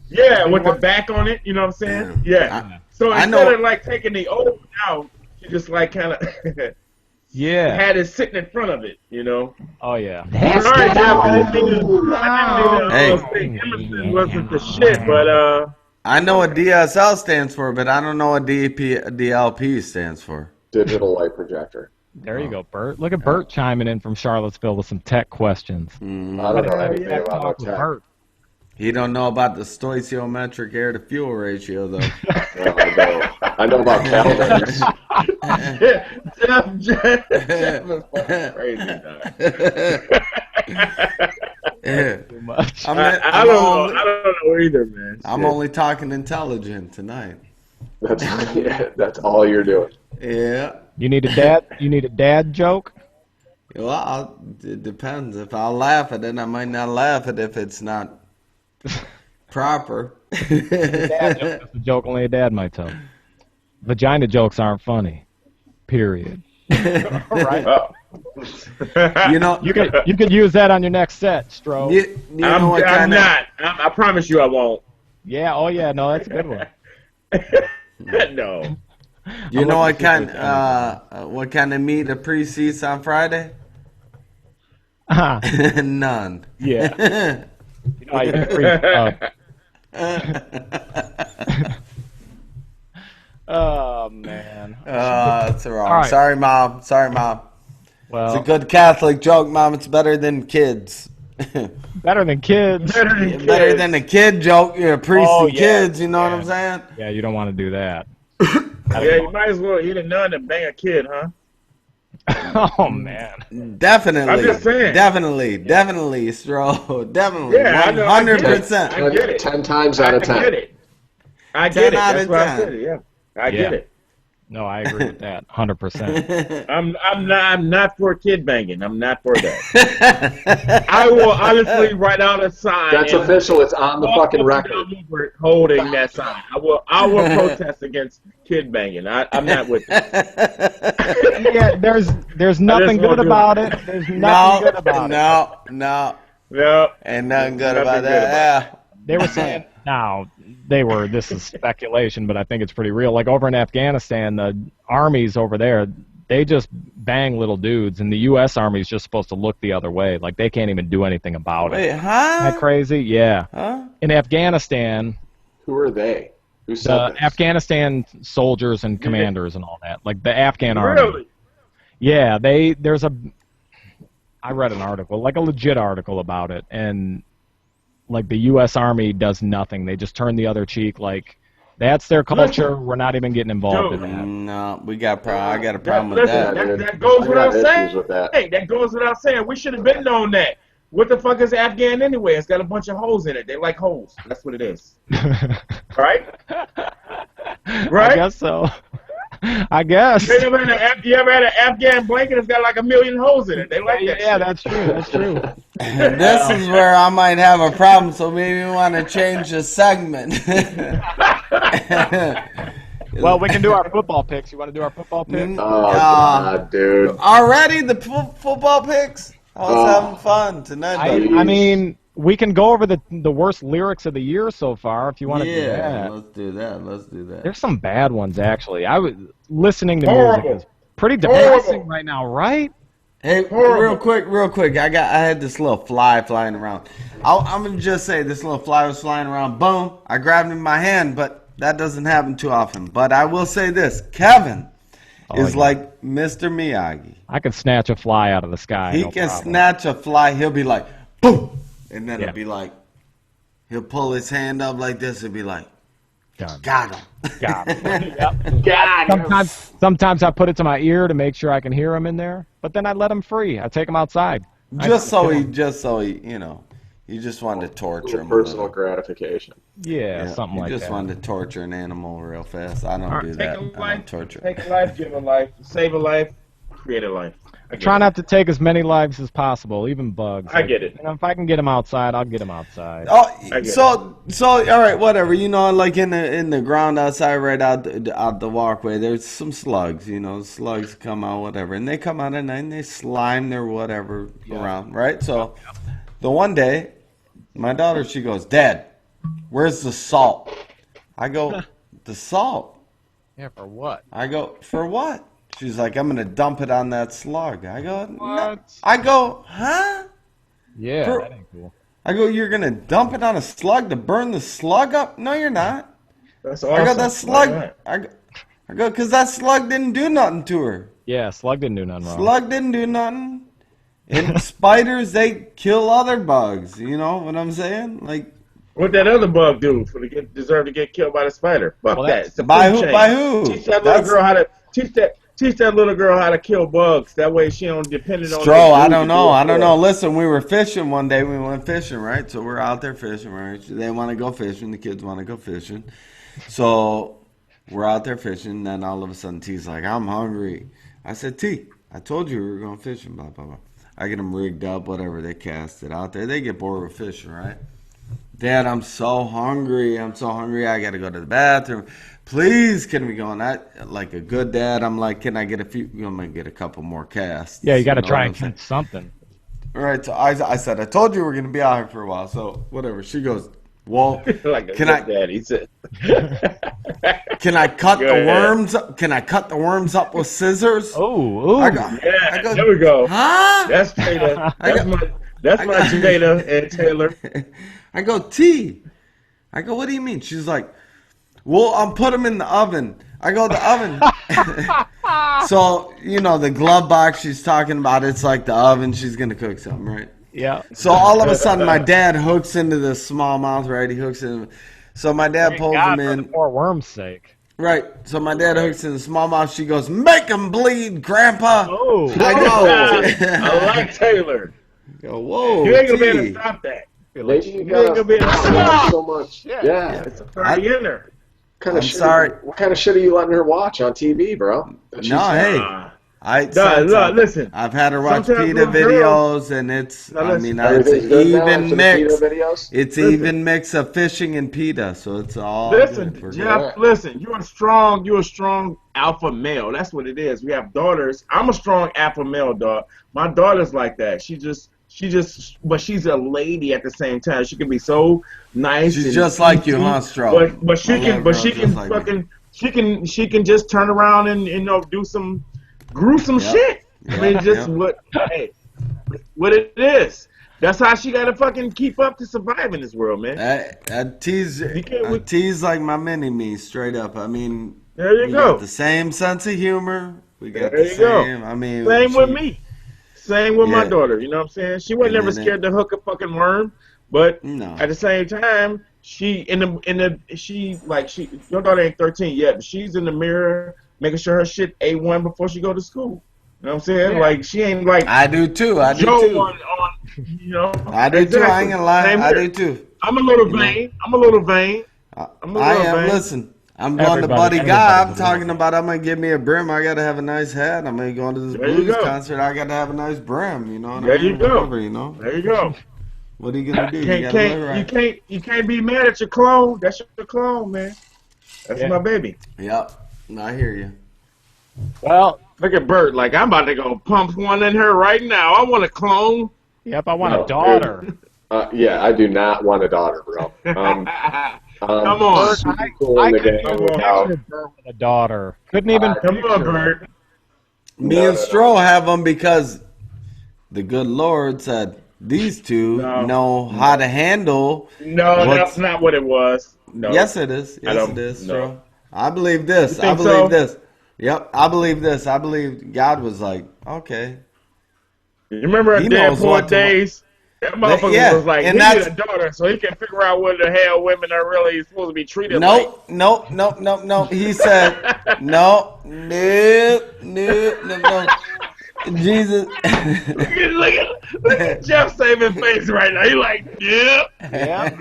Yeah, with the back on it. You know what I'm saying? Yeah. So instead of like taking the old one out, she just like kind of. Yeah. Had it sitting in front of it, you know. Oh yeah. Let's Sorry, get Jeff, I on. didn't mean to Emerson wasn't the shit, but I know what DSL stands for, but I don't know what DLP stands for. Digital light projector. There you go, Bert. Look at Bert chiming in from Charlottesville with some tech questions. I don't know anything about tech. Bert. He don't know about the stoichiometric air to fuel ratio, though. Well, I know about calendars. Jeff is fucking crazy, dog. Too much. I don't know either, man. I'm only talking intelligent tonight. That's all you're doing. Yeah. You need a dad joke? Well, it depends. If I'll laugh at it, I might not laugh at it if it's not proper. Dad joke is a joke only a dad might tell. Vagina jokes aren't funny. Period. Right. Oh. You know, You could use that on your next set, Stro. you know what I'm kind of not. I promise you I won't. Yeah, oh yeah, no, that's a good one. No. you know what kind of meat a priest eats on Friday? None. Yeah. You know how you can Oh man. That's wrong. All right. Sorry, Mom. Well, It's a good Catholic joke, Mom. It's better than kids. better than kids. Better than a kid joke. You're a priest Oh, and yeah. kids. You know what I'm saying? Yeah, you don't want to do that. Yeah, you might as well eat a nun and bang a kid, huh? Oh man. Definitely. I'm just saying. Definitely, Stro. Definitely. Yeah, I know, I get it. 100%. I get it. 10 times out of 10. I get it. I 10 get it. out That's of why I 10. said it. Yeah, I get it. No, I agree with that. 100%. I'm not for kid banging. I'm not for that. I will honestly write out a sign. That's and official. It's on the fucking record. Holding that sign. I will protest against kid banging. I'm not with it. Yeah, there's nothing good about it. There's nothing good about it. No. No. Ain't nothing good Nothing about good that. They were saying this is speculation, but I think it's pretty real. Like over in Afghanistan, the armies over there, they just bang little dudes, and the U.S. Army is just supposed to look the other way. Like they can't even do anything about Wait, it. huh? Isn't that crazy? Yeah. Huh? In Afghanistan, Who are they? Who said the this? Afghanistan soldiers and commanders and all that, like the Afghan army. Really? Yeah, I read an article, like a legit article about it, and like the U.S. Army does nothing. They just turn the other cheek. Like That's their culture. We're not even getting involved in Dude. that. No, I got a problem with Listen, that. that goes I without got saying. issues with that. That goes without saying. We should have been known that. What the fuck is Afghan anyway? It's got a bunch of holes in it. They like holes. That's what it is. Right? Right? I guess so. I guess. You ever had an Afghan blanket that's got like 1,000,000 holes in it? They like that Yeah, shit. that's true. That's true. This is where I might have a problem, so maybe we want to change the segment. Well, we can do our football picks. You want to do our football picks? Oh, God, dude. Already the football picks? I was having fun tonight. I mean, we can go over the worst lyrics of the year so far if you want to do that. Let's do that. There's some bad ones, actually. I was listening to Horrible. music is pretty depressing right now, right? Hey, real quick. I had this little fly flying around. I'm gonna just say this little fly was flying around. Boom! I grabbed it in my hand, but that doesn't happen too often. But I will say this: Kevin is like Mr. Miyagi. I could snatch a fly out of the sky. He no can problem. snatch a fly. He'll be like, boom, and then Yeah. it'll be like, he'll pull his hand up like this and be like, Done. got him. Got it. Sometimes I put it to my ear to make sure I can hear him in there, but then I let him free. I take him outside. just so he, you know, you just wanted to torture him. a Personal little. gratification. Yeah, something like You just that. wanted to torture an animal real fast. I don't do that. Take a I life, don't torture. take a life, give a life, save a life, create a life. I get Try it. not to take as many lives as possible, even bugs. I get it. You know, if I can get him outside, I'll get him outside. Oh, get so all right, whatever. You know, like in the ground outside, right out the walkway, there's some slugs. You know, slugs come out, whatever, and they come out at night and they slime their whatever around, right? So, the one day, my daughter, she goes, "Dad, where's the salt?" I go, "The salt." Yeah, for what? I go, "For what?" She's like, "I'm gonna dump it on that slug." I go, "No." What? I go, "Huh?" Yeah, For- that ain't cool. I go, "You're gonna dump it on a slug to burn the slug up?" "No, you're not." That's awesome. I go, "That slug." Why not? I go, "Cause that slug didn't do nothing to her. Yeah, slug didn't do nothing wrong. Slug didn't do nothing." And spiders, they kill other bugs. You know what I'm saying? Like, What that other bug do for deserve to get killed by the spider? Fuck Well, that. It's a by food who? chain. By who? Teach that little That's- girl how to teach that little girl how to kill bugs. That way she don't depend on. Stro, I don't know. Listen, we were fishing one day. We went fishing, right? So we're out there fishing, right? They want to go fishing. The kids want to go fishing. So we're out there fishing. Then all of a sudden, T's like, "I'm hungry." I said, "T, I told you we were going fishing, blah, blah, blah." I get them rigged up, whatever. They cast it out there. They get bored with fishing, right? Dad, I'm so hungry. I got to go to the bathroom. Please, can we go? And I, like a good dad, I'm like, can I get a few? I'm going to get a couple more casts. Yeah, you got to know try what and I'm saying? catch something. All right, so I said, I told you we're going to be out here for a while. So whatever. She goes, well, Like a can good I dad, he said. can I cut Go the ahead. worms? Can I cut the worms up with scissors? Oh, I go, Yeah, I go, there we go. huh? That's Jada. That's I my got- Jada and Taylor. I go, T. I go, what do you mean? She's like, well, I'll put them in the oven. I go, the oven. So, you know, the glove box she's talking about, it's like the oven. She's going to cook something, right? yeah. So all of a sudden, my dad hooks into the smallmouth, right? He hooks in. So my dad Thank pulls God him for the in. poor worm's sake. Right. So my dad hooks in the smallmouth. She goes, make him bleed, Grandpa. Oh, I I go, like Taylor. go, whoa, You ain't gonna be able to T. stop that. Maybe you ain't gonna be able to gotta so much. Yeah. It's already in there. Kind I'm of shit, sorry. What kind of shit are you letting her watch on TV, bro? No, hey. Listen. I've had her watch Sometimes PETA little girls- videos, and it's, Now I listen, mean, it's Everything's an good now even after the mix. PETA videos? It's Listen. even mix of fishing and PETA, so it's all good. Listen, We're Jeff, good. listen, you're a strong alpha male. That's what it is. We have daughters. I'm a strong alpha male, dog. My daughter's like that. But she's a lady at the same time. She can be so nice. She's and just like you, sweet, huh, Stro? But she My can, little but girl's she just can like fucking, she can just turn around and do some gruesome Yep. shit. I mean, Yep, just yep. what it is. That's how she got to fucking keep up to survive in this world, man. T's like my mini-me, straight up. I mean, There you we go. got the same sense of humor. We got There the you go. same, I mean. Same with she- me. Same with my Yeah. daughter. You know what I'm saying? She wasn't And never then scared to hook a fucking worm, but No. at the same time, your daughter ain't 13 yet, but she's in the mirror making sure her shit A1 before she go to school. You know what I'm saying? Yeah. Like she ain't like I do too. I do Joe too. on you know. I do too. I ain't Exactly. gonna lie. Same I here. do too. I'm a little You know. vain. I'm a little vain. I'm a I little am. vain. Listen, I'm going to Buddy Everybody's Guy. I'm a little talking bit. about I'm gonna give me a brim. I gotta have a nice hat. I'm gonna go to this There you blues go. concert. I gotta have a nice brim. You know what There I you mean? go. Whatever. You know. There you go. What are you gonna do? You Can't gotta can't look you right. can't be mad at your clone. That's your clone, man. That's Yeah. my baby. Yep. I hear you. Well, Look at Bert. Like I'm about to go pump one in her right now. I want a clone. yep, I want No, a daughter. Yeah, I do not want a daughter, bro. Come on. Bert, Super cool in the couldn't game Come even on. without. picture Bert with a daughter. Couldn't even Come on, picture it. Bert. Me and No. Stroh have them because the good Lord said these two No. know how to handle. No, What's- that's not what it was. No. Yes, it is. I Yes, don't- it is, no. Stroh. I believe this. You I think believe so? this. Yep, I believe this. I believe God was like, okay. You remember He Dead knows Poet what to- Days? That motherfucker Yeah, was like, he and need that's- a daughter so he can figure out what the hell women are really supposed to be treated like. Nope. He said, no. Jesus. Look at Jeff saving face right now. He like, yep, Yeah. yep.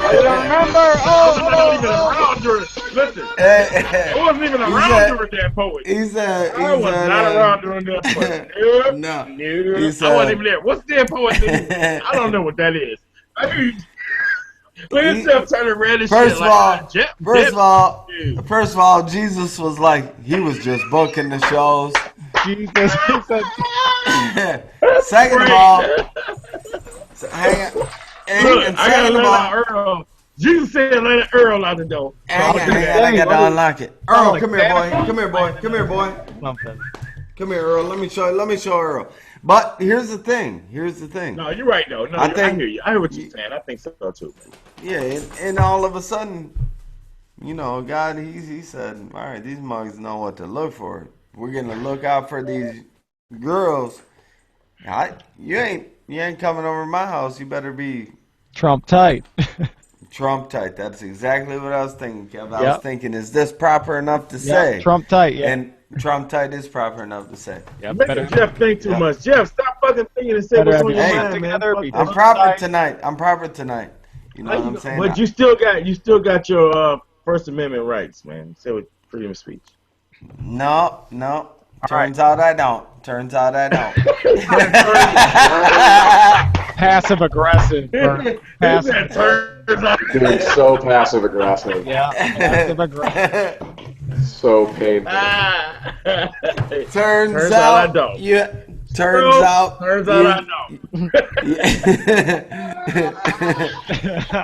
I don't remember. I wasn't even around during. Listen, I wasn't even He around said- during that poet. He said, I was not around during that poet. Nope, No. nope. He I said- wasn't even there. What's dead poet mean? I don't know what that is. I mean, look at Jeff turning red as First shit. of all, like, Jeff, first of all, Jesus was like, he was just booking the shows. Jesus. He said, Second of all, hang on. Look, And I gotta second of let out all, Earl. Jesus said, "Let Earl out the door." hang on, I gotta unlock it. Earl, come here, boy. Come here, boy. something. Come here, Earl. Let me show Earl. But here's the thing. No, you're right though. No, I I think- hear you. I hear what you're saying. I think so too. Yeah, and all of a sudden, you know, God, he said, all right, these mugs know what to look for. We're gonna look out for these girls. You ain't coming over my house. You better be Trump tight. Trump tight. That's exactly what I was thinking, Kev. I Yep. was thinking, is this proper enough to say? Yeah, Trump tight. Yeah. And Trump tight is proper enough to say. yeah Making better, Jeff think too Yeah. much. Jeff, stop fucking thinking and say better what's have on your your Hey, shit mind, man. together. Fuck Be that. I'm Trump proper tight. tonight. I'm proper tonight. You know what I'm saying? But you still got your First Amendment rights, man. Say freedom of speech. No. Turns out I don't. Passive aggressive. He Passive. said, turns out. Dude, so passive aggressive, Yeah. Passive aggressive. so painful. Turns out I out don't. Yeah. Turns Well, out. turns out I don't.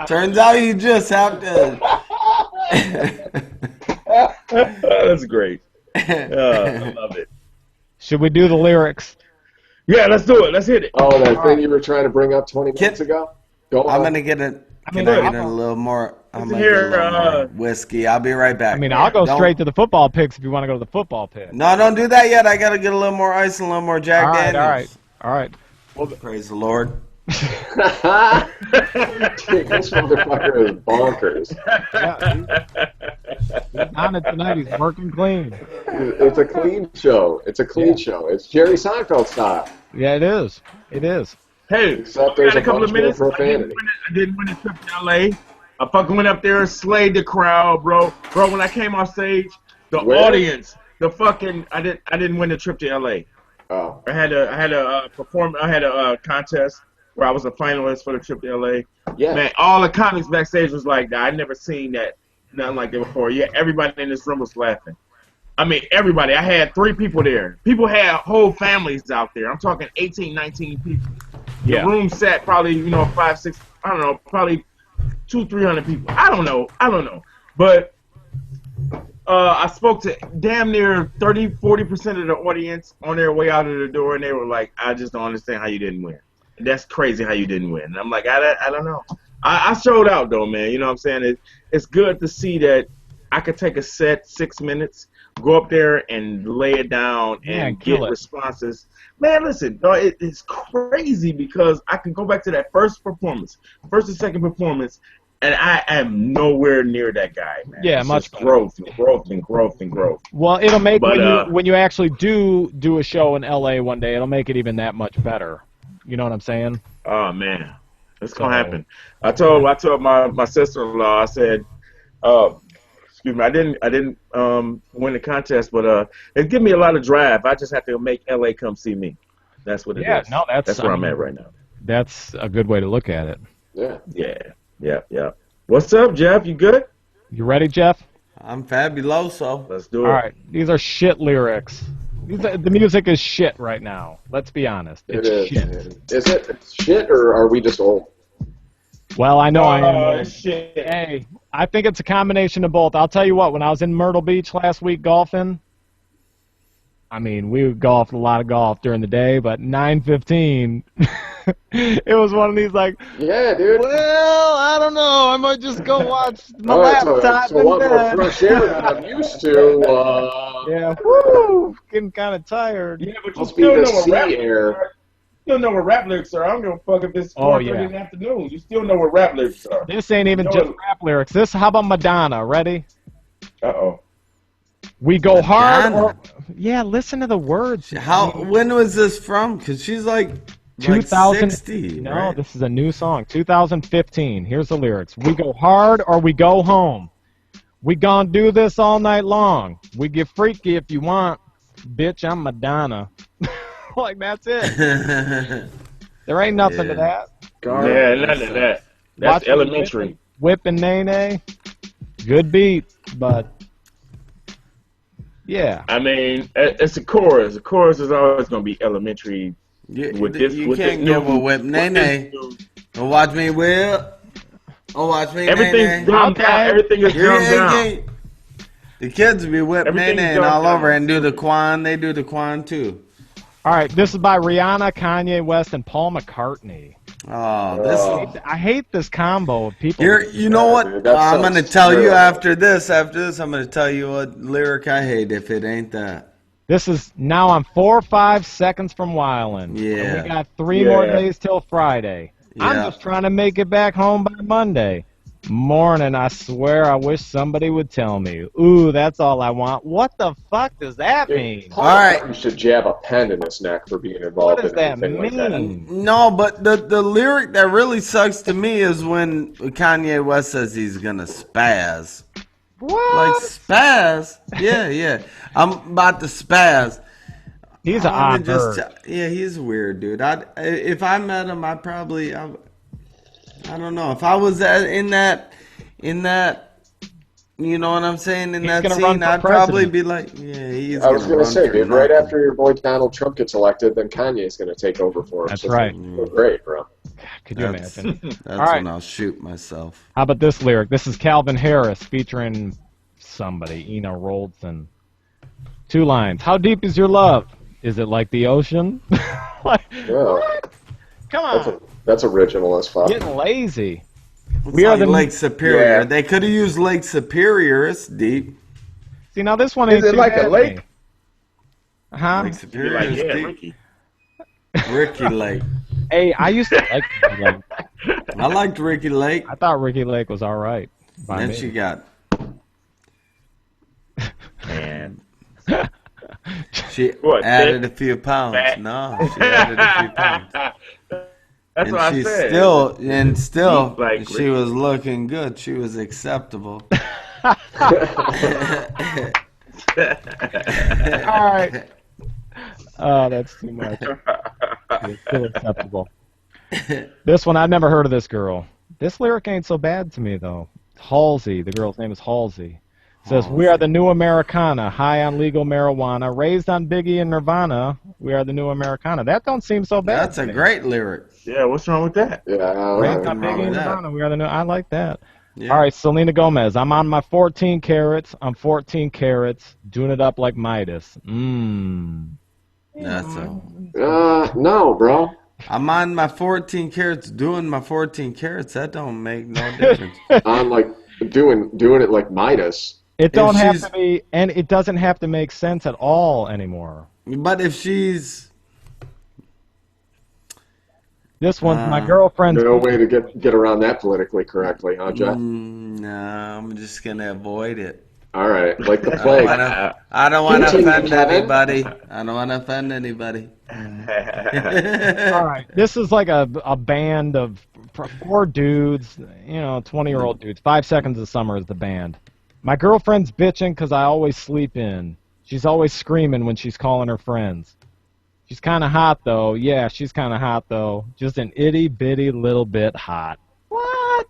Turns out you just have to. That's great. I love it. Should we do the lyrics? Yeah, let's do it. Let's hit it. Oh, that thing you were trying to bring up 20 minutes ago? Go on. I'm gonna get it. Can I get a little more? I'm gonna get a little more whiskey. I'll be right back. I mean, I'll go Don't- straight to the football picks if you want to go to the football pick. No, don't do that yet. I gotta get a little more ice and a little more Jack All right, Daniels. all right. Praise the Lord. Dude, this motherfucker is bonkers. He's on it tonight. He's working clean. It's a clean show. It's show. It's Jerry Seinfeld style. Yeah, it is. It is. Hey, Except we there's got a a couple bunch of more minutes. profanity. I didn't win a trip to LA. I fucking went up there and slayed the crowd, bro. Bro, when I came off stage, the Where? audience, the fucking, I didn't win the trip to LA. Oh. I had a contest where I was a finalist for the trip to LA. Yeah. Man, all the comics backstage was like, I never seen that, nothing like that before. Yeah, everybody in this room was laughing. I mean, everybody. I had 3 people there. People had whole families out there. I'm talking 18, 19 people. The room sat probably, 5, 6, I don't know, probably 200-300 people. I don't know. But I spoke to damn near 30-40% of the audience on their way out of the door, and they were like, I just don't understand how you didn't win. That's crazy how you didn't win. And I'm like, I don't know. I showed out, though, man. You know what I'm saying? It's good to see that I could take a set 6 minutes, go up there and lay it down and get responses. Man, listen, dog, it's crazy because I can go back to that first and second performance, and I am nowhere near that guy, man. Yeah, it's much just growth and growth and growth and growth. Well, it'll make when you actually do a show in LA one day, it'll make it even that much better. You know what I'm saying? Oh man, it's gonna happen. I told my sister-in-law, I said, excuse me, I didn't win the contest, but it give me a lot of drive. I just have to make LA come see me. That's what it is. Yeah, no, that's where I'm at right now. That's a good way to look at it. Yeah. What's up, Jeff? You good? You ready, Jeff? I'm fabuloso. Let's do it. All right, these are shit lyrics. The music is shit right now. Let's be honest. It's shit. Is it shit, or are we just old? Well, I know I am. Shit. Hey, I think it's a combination of both. I'll tell you what, when I was in Myrtle Beach last week golfing, I mean, we golfed a lot of golf during the day, but 9:15, it was one of these like, yeah, dude. Well, I don't know. I might just go watch my laptop so a lot more fresh air than I'm used to. Yeah, woo, getting kind of tired. Yeah, but you Must still be know the what rap sea air. lyrics are. You still know what rap lyrics are. I don't give a fuck if it's 4:30 in the afternoon. You still know what rap lyrics are. This ain't even just rap lyrics. How about Madonna? Ready? Uh-oh. We go hard. Yeah, listen to the words. When was this from? Because she's like 60, No, right? this is a new song. 2015. Here's the lyrics. We go hard or we go home. We gonna do this all night long. We get freaky if you want. Bitch, I'm Madonna. Like, that's it. There ain't nothing to that. Yeah, none of that. That's elementary. Whip and Nene. Good beat, but... Yeah. I mean, it's a chorus. A chorus is always going to be elementary. You can't give a whip, Nene. Don't watch me whip. Don't watch me, Everything's dumbed down. Everything is dumbed down. The kids be whip Nene all over and do the Quan. They do the Quan too. All right, this is by Rihanna, Kanye West, and Paul McCartney. Oh, I hate this combo of people. You know what? I'm going to tell you after this. After this, I'm going to tell you what lyric I hate if it ain't that. This is now I'm 4 or 5 seconds from Wildin'. Yeah. And we got 3 more days till Friday. Yeah. I'm just trying to make it back home by Monday. Morning, I swear I wish somebody would tell me. Ooh, that's all I want. What the fuck does that mean? All right. You should jab a pen in his neck for being involved in anything like that. No, but the lyric that really sucks to me is when Kanye West says he's going to spaz. What? Like spaz? Yeah. I'm about to spaz. He's an odd bird. Yeah, he's weird, dude. If I met him, I don't know. If I was in that, you know what I'm saying, in that scene, I'd probably be like, yeah, he's I was going to say, dude, right after your boy Donald Trump gets elected, then Kanye's going to take over for him. That's right. Great, bro. Could you imagine? That's when I'll shoot myself. How about this lyric? This is Calvin Harris featuring somebody, Ina Roldson. 2 lines. How deep is your love? Is it like the ocean? What? Come on. That's original as fuck. Getting lazy. We are the Lake Superior. Yeah. They could have used Lake Superior. It's deep. See, now this one ain't Is it like a lake? Huh? Lake Superior is deep. Ricky. Ricky Lake. Hey, I used to like Ricky Lake. I liked Ricky Lake. I thought Ricky Lake was all right. Then she got... Man. She added a few pounds. No, she added a few pounds. That's what I said. Still, like she was looking good. She was acceptable. All right. Oh, that's too much. It's still acceptable. This one, I've never heard of this girl. This lyric ain't so bad to me, though. Halsey, the girl's name is Halsey. Says, we are the new Americana, high on legal marijuana, raised on Biggie and Nirvana. We are the new Americana. That don't seem so bad. That's a great lyric. Yeah, what's wrong with that? Yeah, raised on Biggie and Nirvana. We are the new. I like that. Yeah. All right, Selena Gomez. I'm on my 14 carats. I'm 14 carats, doing it up like Midas. That's no, bro. I'm on my 14 carats, doing my 14 carats. That don't make no difference. I'm like doing it like Midas. It if don't have she's, to be, and it doesn't have to make sense at all anymore. but if she's, This one's my uh, girlfriend's No way bitch. to get around that politically correctly, huh, Jeff? no, I'm just gonna avoid it. All right, like the I don't plague. want to. I don't want to Continue, offend Kevin. anybody. I don't want to offend anybody. All right, this is like a band of four dudes, 20-year-old dudes. 5 Seconds of Summer is the band. My girlfriend's bitching because I always sleep in. She's always screaming when she's calling her friends. She's kind of hot, though. Yeah, she's kind of hot, though. Just an itty-bitty little bit hot. What?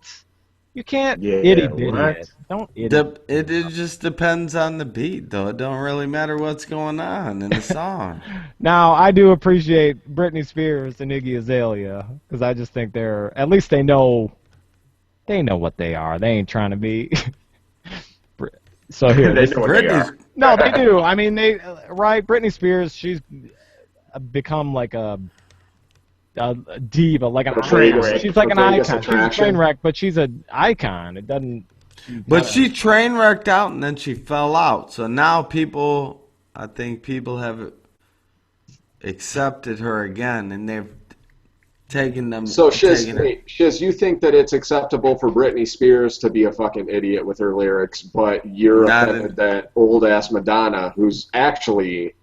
You can't Yeah, itty-bitty what? it. Don't itty. It just depends on the beat, though. It don't really matter what's going on in the song. Now, I do appreciate Britney Spears and Iggy Azalea because I just think at least they know what they are. They ain't trying to be. So here, They know what they Britney's are. no, they do. I mean, right? Britney Spears, she's become like a diva, like an Train icon. wreck. She's like an Vegas icon. She's a attraction. train wreck, but she's an icon. It doesn't. But she train wrecked out and then she fell out. So now I think people have accepted her again and they've taken them. So, Shiz, taken her. wait, Shiz, you think that it's acceptable for Britney Spears to be a fucking idiot with her lyrics, but you're Not offended that old ass Madonna, who's actually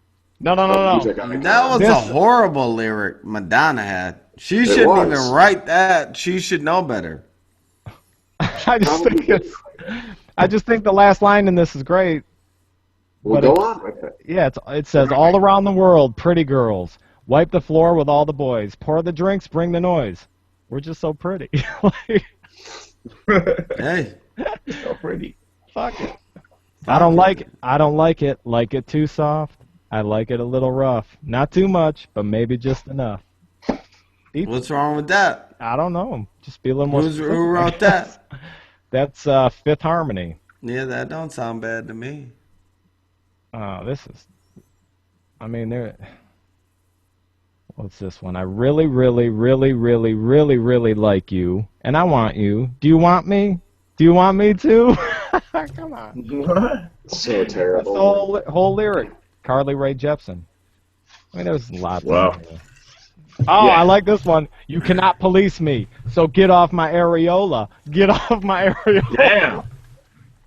No. a music icon. That was This- a horrible lyric Madonna had. She shouldn't was. even write that. She should know better. I just think the last line in this is great. We'll but go on with it. Yeah, it says all around the world, pretty girls. Wipe the floor with all the boys. Pour the drinks, bring the noise. We're just so pretty. Like, Hey, So pretty. fuck it. I don't like it. I don't like it. Like it too soft. I like it a little rough. Not too much, but maybe just enough. what's wrong with that? I don't know. Just be a little more. specific, Who I wrote guess. that? That's Fifth Harmony. Yeah, that don't sound bad to me. This is. I mean, there. What's this one? I really, really, really, really, really, really like you, and I want you. Do you want me? Do you want me too? Come on. What? So That's the terrible. whole lyric. Carly Rae Jepsen. I mean, there's lots Wow. of them. Oh, I like this one. You cannot police me, so get off my areola. Get off my areola. Damn.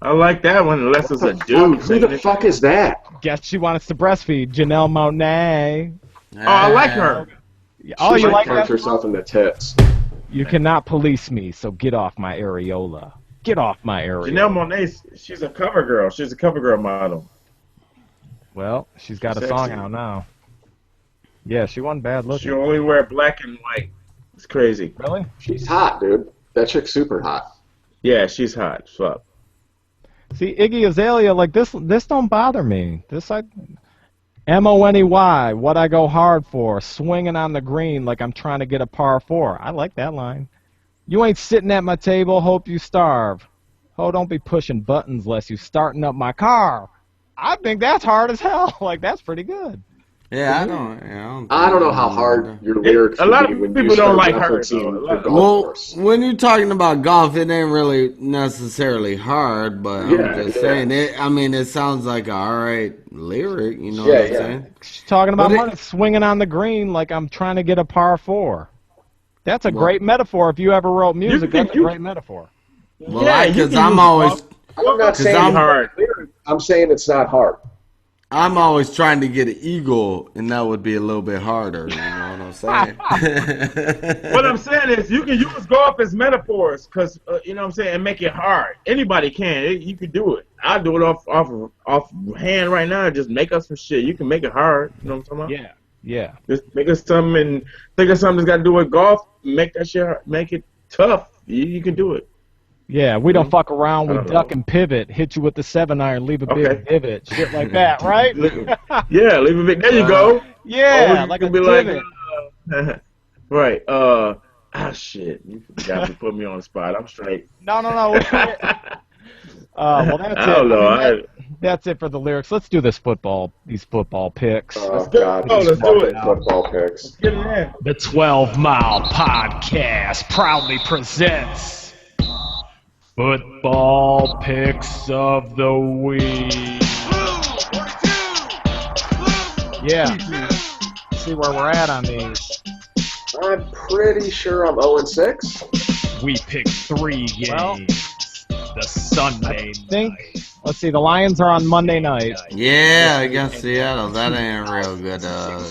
I like that one, unless it's a dude. Who singing the it. fuck is that? Guess she wants to breastfeed. Janelle Monáe. Oh, I like her. Oh, She you might like punch that? herself in the tits. You cannot police me, so get off my areola. Get off my areola. Janelle Monáe, she's a cover girl. She's a cover girl model. Well, she's got a Sexy. song out now. Yeah, she wasn't bad She looking. only wear black and white. It's crazy. Really? She's hot, dude. That chick's super hot. Yeah, she's hot. Fuck. See, Iggy Azalea, like this don't bother me. This MONEY, what I go hard for, swinging on the green like I'm trying to get a par 4. I like that line. You ain't sitting at my table, hope you starve. Oh, don't be pushing buttons less you starting up my car. I think that's hard as hell. Like, that's pretty good. Yeah, I don't know how hard your lyrics A lot would of be when people you don't start like her, referencing though. A the lot- golf Well, course. when you're talking about golf, it ain't really necessarily hard, but Yeah, I'm just yeah. saying it. I mean, it sounds like a alright lyric. You know Yeah, what I'm yeah. saying? She's talking about But it- money, swinging on the green like I'm trying to get a par 4. That's a Well- great metaphor. If you ever wrote music, can- that's a great metaphor. Well, Yeah, you because can I'm use always, golf. I'm not saying I'm hard. I'm saying it's not hard. I'm always trying to get an eagle, and that would be a little bit harder. You know what I'm saying? What I'm saying is, you can use golf as metaphors, cause you know what I'm saying, and make it hard. Anybody can. You can do it. I'll do it off hand right now. Just make up some shit. You can make it hard. You know what I'm talking about? Yeah. Just make us something and think of something that's got to do with golf. Make that shit. Make it tough. You can do it. Yeah, we don't fuck around. We I don't duck know. and pivot, hit you with the 7-iron, leave a Okay. big divot, shit like that, right? Yeah, leave it. There you go. Yeah, Or like you a can divot. right. Shit. You got to put me on the spot. I'm straight. No. Well, that's it. I don't know. I mean, that's it for the lyrics. Let's do these football picks. Oh, go. God. Oh, these let's do fucking it. football picks. Get it in. The 12 Mile Podcast proudly presents Football picks of the week. Yeah. See where we're at on these. I'm pretty sure I'm 0-6. We picked 3 games. Well, the Sunday night. Let's see, the Lions are on Monday night. Yeah, against Seattle. That ain't a real good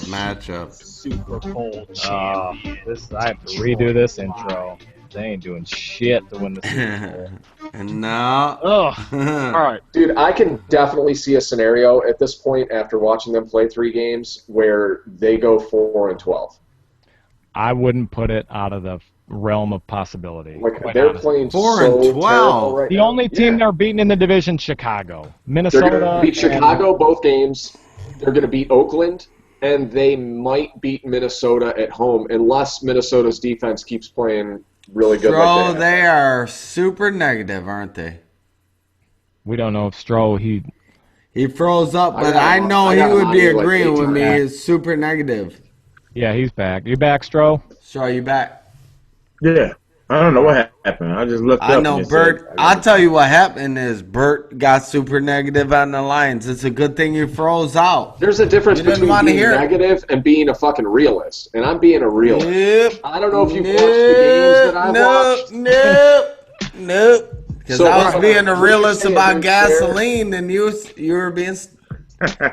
matchup. Super Bowl champion. I have to redo this intro. They ain't doing shit to win the Super Bowl. No. Ugh. All right. Dude, I can definitely see a scenario at this point after watching them play 3 games where they go 4-12. I wouldn't put it out of the realm of possibility. Like, they're playing 4-12. terrible right The now. only team they're beating in the division, Chicago. Minnesota. They're going to beat Chicago both games. They're going to beat Oakland, and they might beat Minnesota at home unless Minnesota's defense keeps playing really good. Bro, they are super negative, aren't they? We don't know if Stroh, He froze up, but I know he would be agreeing with me. He's super negative. Yeah, he's back. You back, Stroh? Stroh, you back? Yeah. I don't know what happened. I just looked up. I know Bert. I'll tell you what happened is Bert got super negative on the Lions. It's a good thing you froze out. There's a difference between being negative and being a fucking realist, and I'm being a realist. Nope. I don't know if you've watched the games that I've watched. Nope. Because I was being a realist about gasoline, and you were being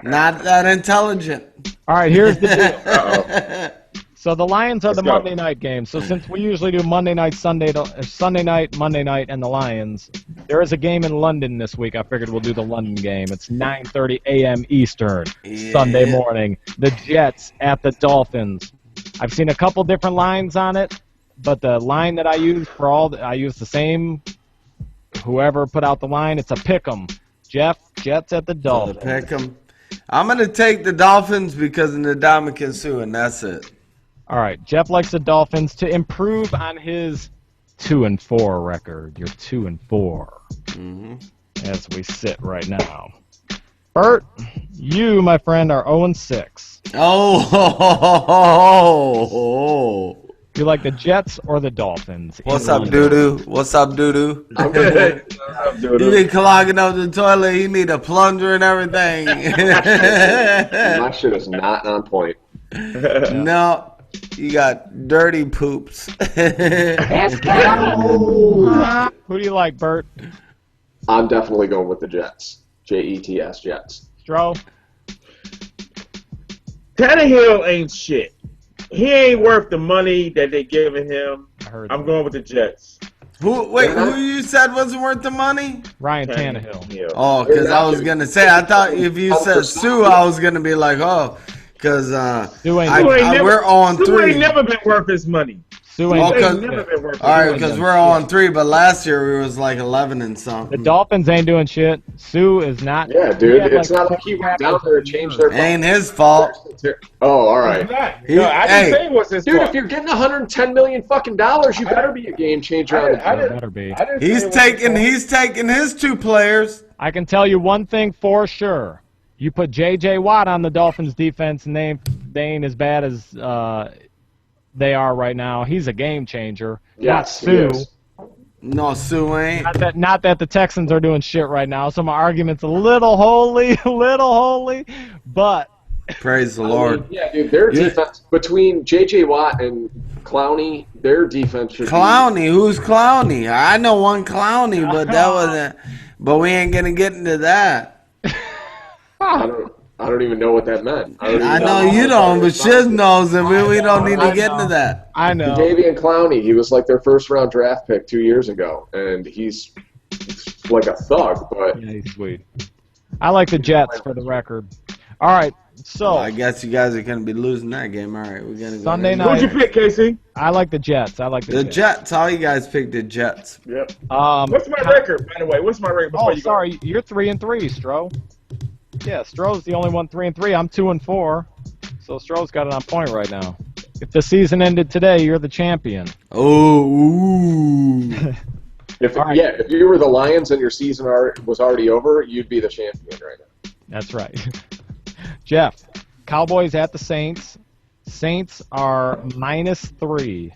not that intelligent. All right, here's the deal. So the Lions are the Monday night game. So since we usually do Monday night, Sunday night, Monday night, and the Lions, there is a game in London this week. I figured we'll do the London game. It's 9:30 a.m. Eastern, Sunday morning. The Jets at the Dolphins. I've seen a couple different lines on it, but the line that I use I use the same. Whoever put out the line, it's a pick 'em. Jeff, Jets at the Dolphins. Pick 'em. I'm gonna take the Dolphins because of the Ndamukong Suh, and that's it. All right, Jeff likes the Dolphins to improve on his 2-4 record. You're 2-4 as we sit right now. Bert, you, my friend, are 0-6. Oh. You like the Jets or the Dolphins? What's up, doo-doo? What's up, doo-doo? I'm good. You been clogging up the toilet. You need a plunger and everything. My shit is not on point. No. You got dirty poops. Let's go! Who do you like, Bert? I'm definitely going with the Jets. Jets, Jets. Stroh? Tannehill ain't shit. He ain't worth the money that they giving him. I'm going with the Jets. Who you said wasn't worth the money? Ryan Tannehill. Oh, because I was going to say, I thought if you said Sue, I was going to be like, oh, because we're on 3. Sue ain't never been worth his money. Sue ain't never been worth his money. All right, because we're on 3, but last year we was like 11 and something. The Dolphins ain't doing shit. Sue is not. Yeah, dude, it's not like he went down there and changed their. Ain't his fault. Oh, all right. No, I didn't say it was his Dude, fault. if you're getting $110 million fucking dollars, you better be a game changer. Better be. He's taking his 2 players. I can tell you one thing for sure. You put J.J. Watt on the Dolphins defense, and they ain't as bad as they are right now. He's a game changer. Yes, not Sue. No, Sue ain't. Not that the Texans are doing shit right now, so my argument's a little holy, but praise the Lord. Yeah, dude, their defense between J.J. Watt and Clowney, their defense should Clowney? Who's Clowney? I know one Clowney, but that wasn't. But we ain't gonna get into that. I don't even know what that meant. I know you don't, but Shiz knows, and we don't need to get into that. I know. Davian Clowney, he was like their first-round draft pick 2 years ago, and he's like a thug, but... Yeah, he's sweet. I like the Jets for the record. All right, so... Well, I guess you guys are going to be losing that game. All right, we're going to go. Sunday night. Who'd you pick, Casey? I like the Jets. The Jets. All you guys picked the Jets. Yep. What's my record, by the way? What's my record before you go? Sorry. You're 3-3, Stro. Yeah, Stroh's the only one 3-3. I'm 2-4. So Stroh's got it on point right now. If the season ended today, you're the champion. Oh, ooh. If you were the Lions and your season was already over, you'd be the champion right now. That's right. Jeff, Cowboys at the Saints. Saints are -3.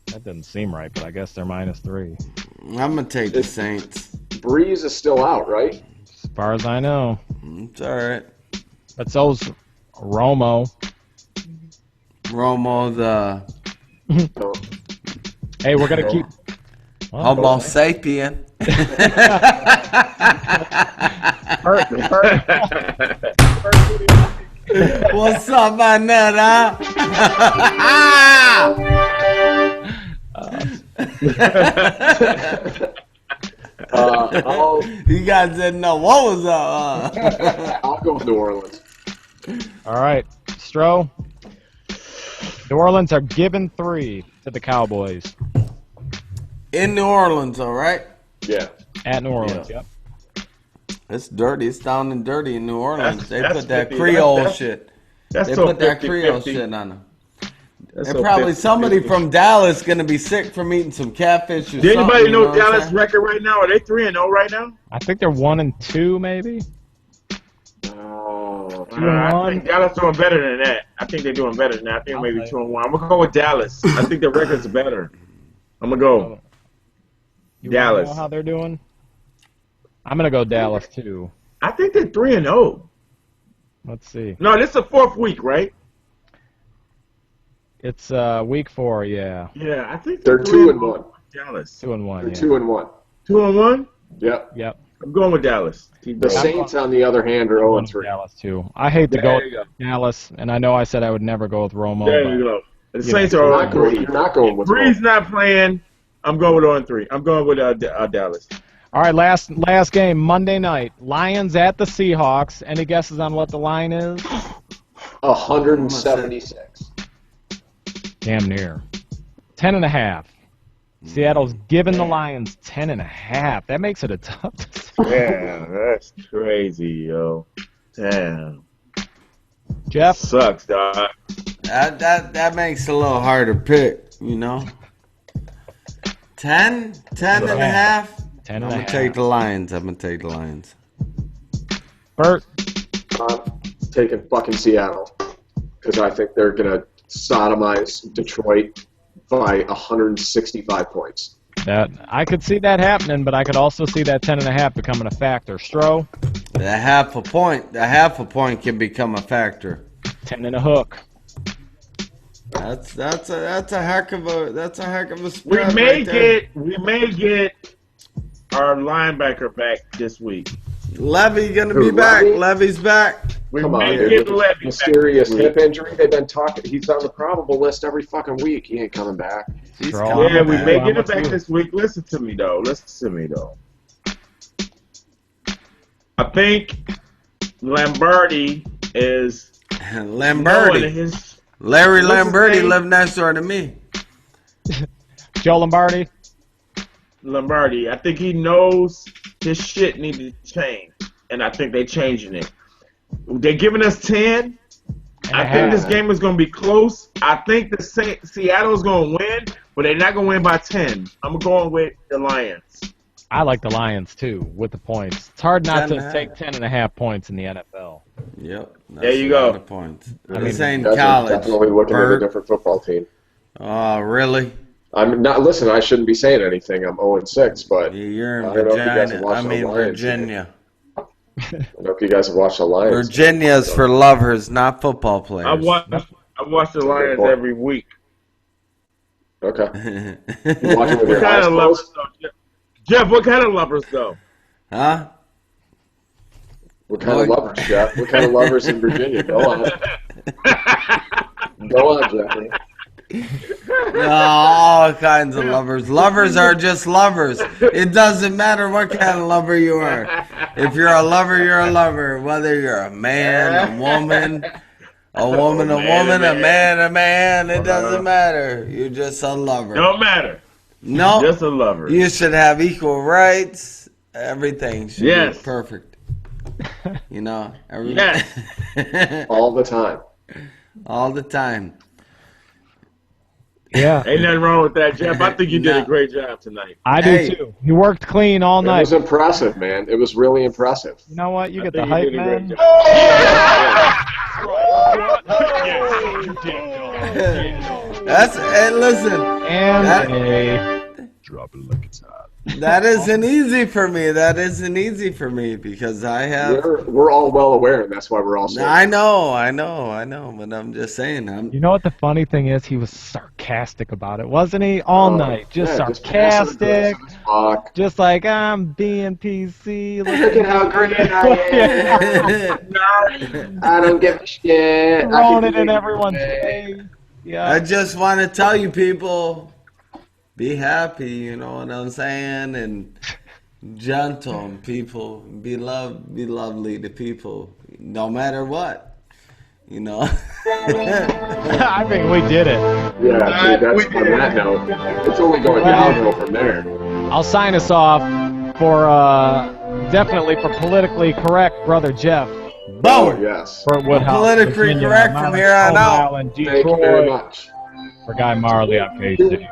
That doesn't seem right, but I guess they're -3. I'm gonna take the Saints. Breeze is still out, right? As far as I know. It's all right. But so's Romo. Romo, the No. Hey, we're gonna keep. Homo sapien. What's up, my nut, You guys didn't know what was up. I'll go with New Orleans. All right, Stro. New Orleans are giving 3 to the Cowboys In New Orleans, all right? Yeah. at New Orleans. Yeah. Yep. It's dirty. It's down and dirty in New Orleans. They That's put that 50. Creole That's- shit. That's They so put that 50, Creole 50. shit on them. That's And so probably 50, somebody 50. from Dallas gonna be sick from eating some catfish or Does something. anybody you know what I'm Dallas' saying? record right now? Are they 3-0 right now? I think they're 1-2, maybe. Oh. 2-1. I think Dallas doing better than that. I think they're doing better than that. I think maybe Okay. 2-1. I'm gonna go with Dallas. I think the record's better. I'm gonna go You Dallas. wanna know how they're doing? I'm gonna go Dallas too. I think they're 3-0. Let's see. No, this is the 4th week, right? It's week 4, yeah. Yeah, I think They're 2-1. Dallas. 2-1. They're Yeah. 2-1. 2-1. Yep. Yep. I'm going with Dallas. The Saints, on the other hand, are I'm going 0-3. with Dallas too. I hate to go There with you go. Dallas, and I know I said I would never go with Romo. There but you go. The you Saints know, are You're on not going, 3. you're not going with Breeze Rome. not playing. I'm going with 0-3. I'm going with Dallas. All right, last game, Monday night. Lions at the Seahawks. Any guesses on what the line is? 176. Damn near. 10.5. Seattle's giving the Lions 10.5. That makes it a tough decision. Yeah, that's crazy, yo. Damn. Jeff? Sucks, dog. That makes it a little harder pick, you know? 10 and a half? 10 I'm and a going half. to take the Lions. I'm going to take the Lions. Bert? I'm taking fucking Seattle because I think they're going to sodomize Detroit by 165 points. That I could see that happening, but I could also see that 10.5 becoming a factor. Stro? The half a point can become a factor. 10 and a hook. That's a heck of a We spread may right there. get our linebacker back this week. Levy gonna Who, be back. Levy? Levy's back. We Come on, may dude. get With Levy this back mysterious this week. hip injury they've been talking. He's on the probable list every fucking week. He ain't coming back. He's Strong. coming Yeah, we back. may I'm get him with back you. this week. Listen to me though. I think Lombardi is knowing Lamberti. his Larry What's his Lamberti name? lived next door to me. Joe Lombardi? Lombardi. I think he knows his shit needed to change, and I think they're changing it. They're giving us 10. I think this game is going to be close. I think Seattle's going to win, but they're not going to win by 10. I'm going with the Lions. I like the Lions too, with the points. It's hard not 10 to and a take half. 10.5 points in the NFL. Yep. That's There you a go. lot of points. I This mean, ain't You guys are college. definitely looking at a Bert. different football team. Oh, really? I'm not. Listen, I shouldn't be saying anything. I'm 0-6, but You're in I don't know if you guys have Virginia. watched I the mean Lions Virginia. I don't know if you guys have watched the Lions. Virginia's for lovers, not football I players. watch the Lions point. every week. Okay. You watch it with your What kind eyes of lovers closed? though, Jeff? Jeff, what kind of lovers though? Huh? What kind of lovers, Jeff? What kind of lovers in Virginia? Go on. Go on, Jeffrey. All kinds of lovers. Lovers are just lovers. It doesn't matter what kind of lover you are. If you're a lover, you're a lover. Whether you're a man, a woman, a man. It doesn't matter. You're just a lover. Don't matter. No, Just a lover. you should have equal rights. Everything should Yes. be perfect. You know, Yes. All the time. all the time. Yeah, Ain't nothing wrong with that, Jeff. I think you did No. a great job tonight. I do Hey. too. He worked clean all It night. was impressive, man. It was really impressive. You know what? You I get the think you hype, did a great man. job. That's hey, listen. And That- a That isn't easy for me. That isn't easy for me because I have. We're all well aware, and that's why we're all saying. I know. But I'm just saying. You know what the funny thing is? He was sarcastic about it, wasn't he? All night, just yeah, just passive sarcastic, aggressive as fuck. just like I'm being PC. Look at how great I am. I don't give a shit. Throwing it in everyone's face. Yeah. I just want to tell you people, be happy. You know what I'm saying, and gentle. And people, be lovely to people, no matter what. You know. I think we did it. Yeah, dude, that's on that note. It's only going downhill from there. I'll sign us off for definitely for politically correct brother Jeff. Oh, yes. For Woodhouse. Politically Virginia, correct from here on out. Island, Thank you very Detroit. much. For Guy Marley at K City.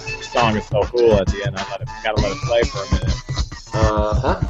The song is so cool at the end. Gotta let it play for a minute. Uh-huh.